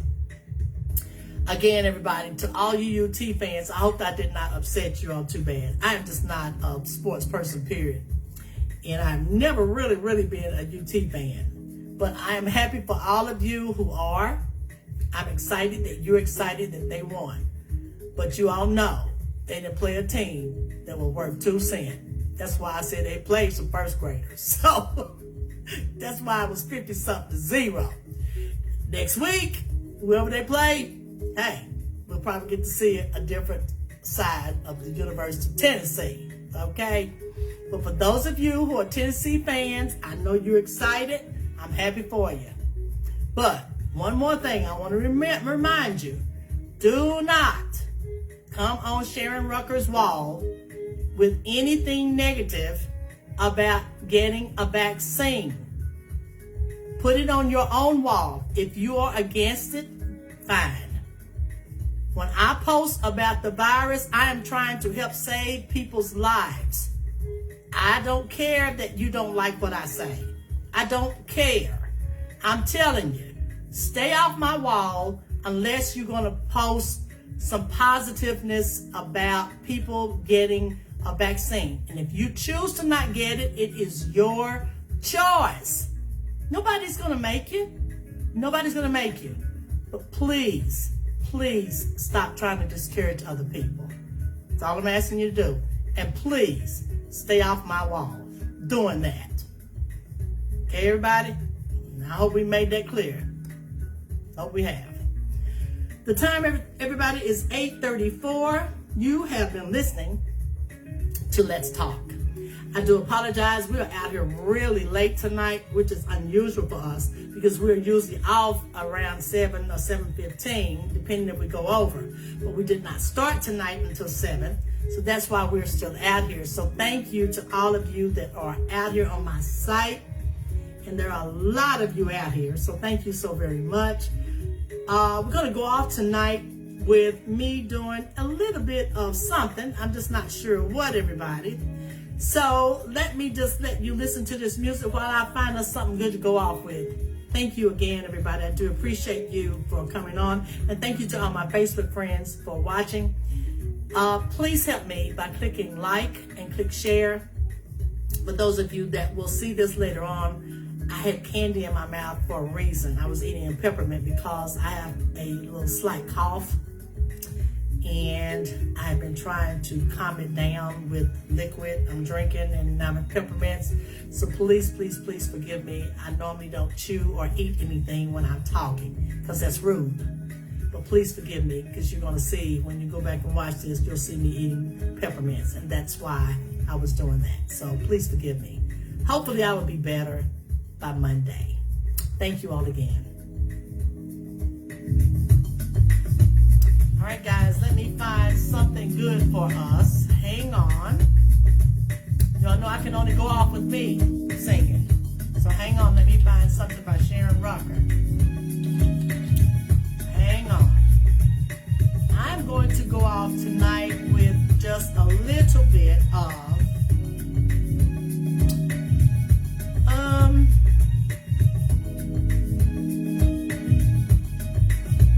Again, everybody, to all you UT fans, I hope I did not upset you all too bad. I am just not a sports person, period. And I've never really been a UT fan. But I am happy for all of you who are. I'm excited that you're excited that they won. But you all know they didn't play a team that was worth 2 cents. That's why I said they played some first graders. So that's why it was 50-0. Next week, whoever they play, hey, we'll probably get to see a different side of the University of Tennessee, okay? But for those of you who are Tennessee fans, I know you're excited. I'm happy for you. But one more thing I want to remind you. Do not come on Sharon Rucker's wall with anything negative about getting a vaccine. Put it on your own wall. If you are against it, fine. When I post about the virus, I am trying to help save people's lives. I don't care that you don't like what I say. I don't care. I'm telling you, stay off my wall unless you're going to post some positiveness about people getting a vaccine. And if you choose to not get it, it is your choice. Nobody's going to make you. Nobody's going to make you. But please stop trying to discourage other people. That's all I'm asking you to do. And please stay off my wall doing that. Okay, everybody? And I hope we made that clear. Hope we have. The time, everybody, is 8:34. You have been listening to Let's Talk. I do apologize. We are out here really late tonight, which is unusual for us because we're usually off around 7 or 7:15, depending if we go over. But we did not start tonight until 7, so that's why we're still out here. So thank you to all of you that are out here on my site, and there are a lot of you out here, so thank you so very much. We're going to go off tonight with me doing a little bit of something. I'm just not sure what, everybody. So let me just let you listen to this music while I find us something good to go off with. Thank you again, everybody. I do appreciate you for coming on. And thank you to all my Facebook friends for watching. Please help me by clicking like and click share. For those of you that will see this later on, I had candy in my mouth for a reason. I was eating a peppermint because I have a little slight cough. And I've been trying to calm it down with liquid I'm drinking and I'm in peppermints. So please forgive me. I normally don't chew or eat anything when I'm talking because that's rude. But please forgive me because you're going to see when you go back and watch this, you'll see me eating peppermints. And that's why I was doing that. So please forgive me. Hopefully I will be better by Monday. Thank you all again. All right, guys, let me find something good for us. Hang on. Y'all know I can only go off with me singing. So hang on, let me find something by Sharon Rucker. Hang on. I'm going to go off tonight with just a little bit of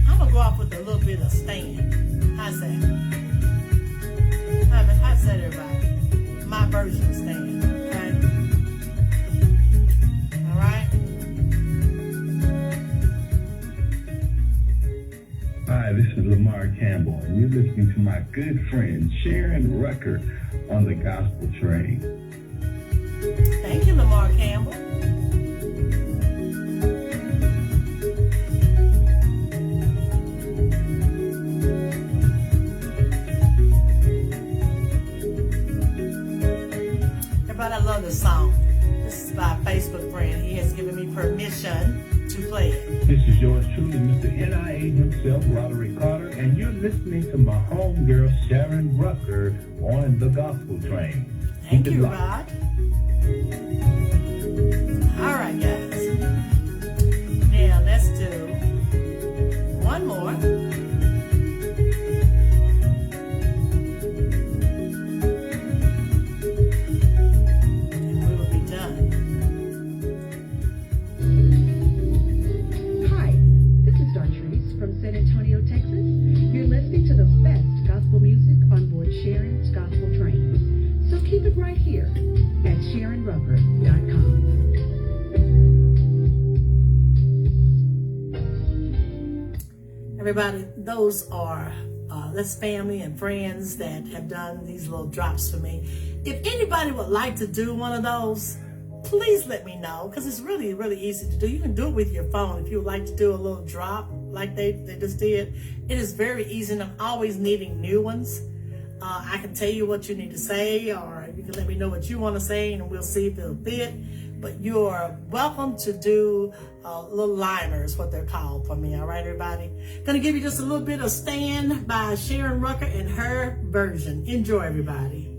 I'm gonna go off with a little bit of Stan. How's that? How's that, everybody? My version of Stan, okay? All right? Hi, this is Lamar Campbell, and you're listening to my good friend Sharon Rucker on the Gospel Train. Thank you, Lamar Campbell. Everybody, I love this song. This is by a Facebook friend. He has given me permission to play it. This is yours truly, Mr. NIA himself, Roderick Carter, and you're listening to my homegirl Sharon Rucker on the Gospel Train. Thank you, Rod. All right, guys. Now let's do one more. And we will be done. Hi, this is Dartrice from San Antonio, Texas, at SharonRucker.com. Everybody, those are that's family and friends that have done these little drops for me. If anybody would like to do one of those, please let me know, because it's really, really easy to do. You can do it with your phone if you would like to do a little drop like they just did. It is very easy, and I'm always needing new ones. I can tell you what you need to say, or you can let me know what you want to say, and we'll see if it'll fit. But you're welcome to do little liners, what they're called, for me. All right, everybody? Gonna give you just a little bit of Stand by Sharon Rucker and her version. Enjoy, everybody.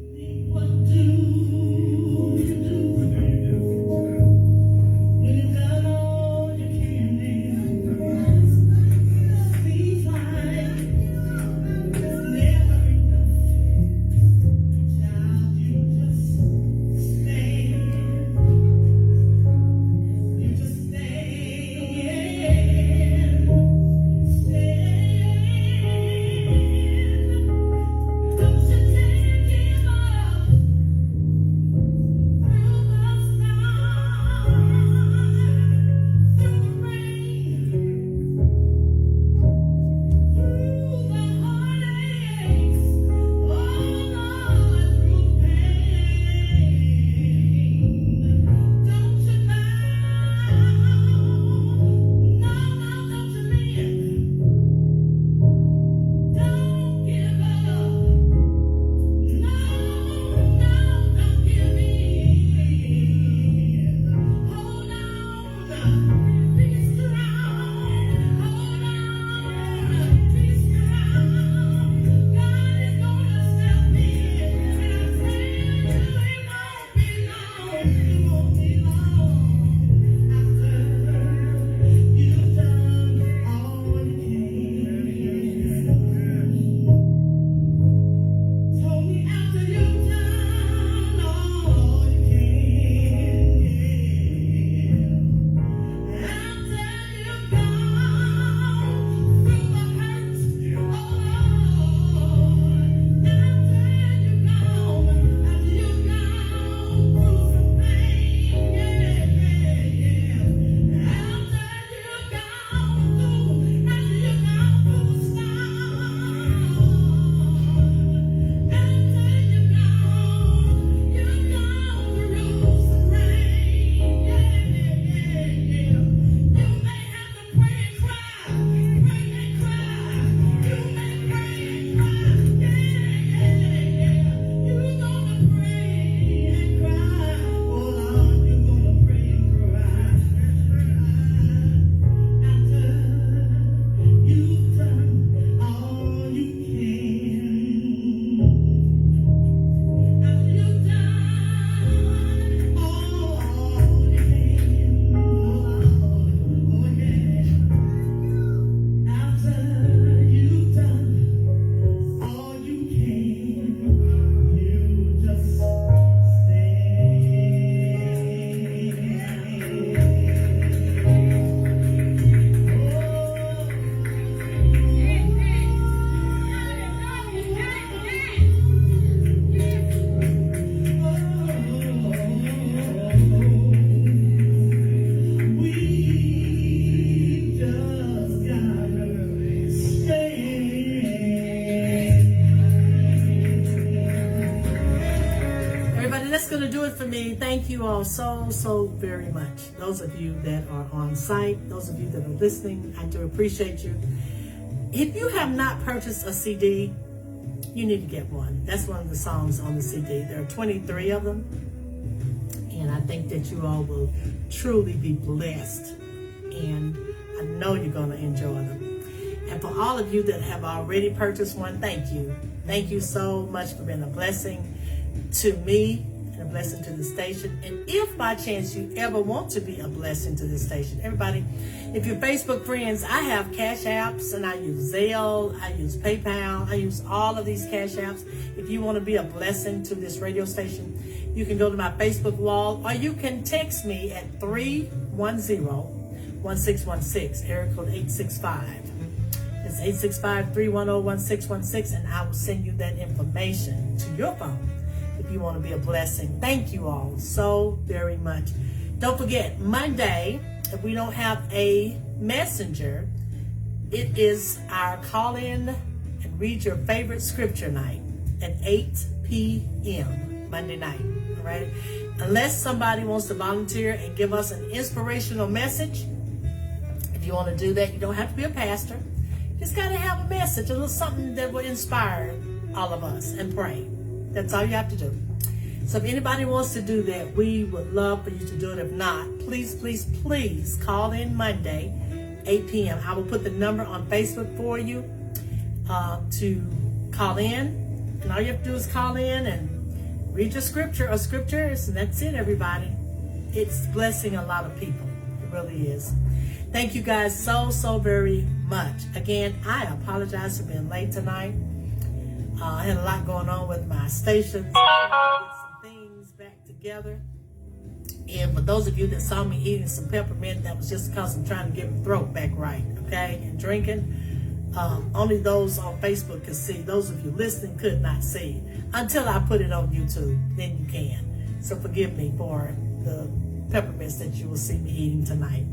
Thank you all so very much. Those of you that are on site, those of you that are listening, I do appreciate you. If you have not purchased a CD, you need to get one. That's one of the songs on the CD. There are 23 of them, and I think that you all will truly be blessed, and I know you're going to enjoy them. And for all of you that have already purchased one, thank you. Thank you so much for being a blessing to me, and a blessing to the station. And if by chance you ever want to be a blessing to this station, everybody, if you're Facebook friends, I have Cash Apps, and I use Zelle, I use PayPal, I use all of these Cash Apps. If you want to be a blessing to this radio station, you can go to my Facebook wall, or you can text me at 310-1616, area code 865. It's 865-310-1616, and I will send you that information to your phone. If you want to be a blessing. Thank you all so very much. Don't forget, Monday, if we don't have a messenger, it is our call-in and read your favorite scripture night at 8 p.m. Monday night. All right? Unless somebody wants to volunteer and give us an inspirational message, if you want to do that, you don't have to be a pastor. You just got to have a message, a little something that will inspire all of us, and pray. That's all you have to do. So if anybody wants to do that, we would love for you to do it. If not, please, please, please call in Monday, 8 p.m. I will put the number on Facebook for you to call in. And all you have to do is call in and read your scripture or scriptures, and that's it, everybody. It's blessing a lot of people. It really is. Thank you guys so, so very much. Again, I apologize for being late tonight. I had a lot going on with my stations. Get some things back together. And for those of you that saw me eating some peppermint, that was just because I'm trying to get my throat back right, okay? And drinking. Only those on Facebook could see. Those of you listening could not see. Until I put it on YouTube, then you can. So forgive me for the peppermints that you will see me eating tonight.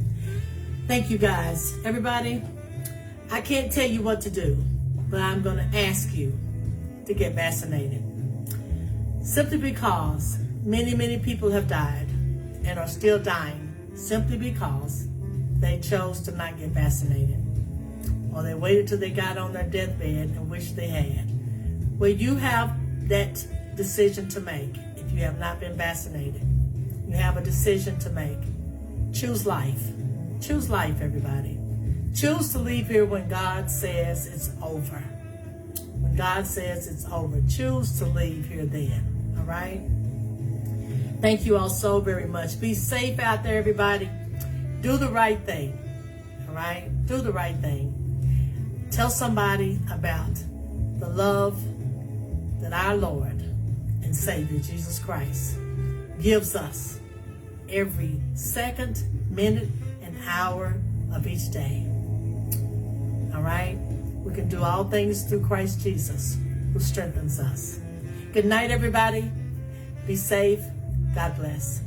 Thank you guys. Everybody, I can't tell you what to do, but I'm going to ask you to get vaccinated. Simply because many, many people have died and are still dying simply because they chose to not get vaccinated. Or they waited till they got on their deathbed and wished they had. Well, you have that decision to make. If you have not been vaccinated, you have a decision to make. Choose life. Choose life, everybody. Choose to leave here when God says it's over. When God says it's over, choose to leave here then. All right? Thank you all so very much. Be safe out there, everybody. Do the right thing. All right? Do the right thing. Tell somebody about the love that our Lord and Savior Jesus Christ gives us every second, minute, and hour of each day. All right? We can do all things through Christ Jesus, who strengthens us. Good night, everybody. Be safe. God bless.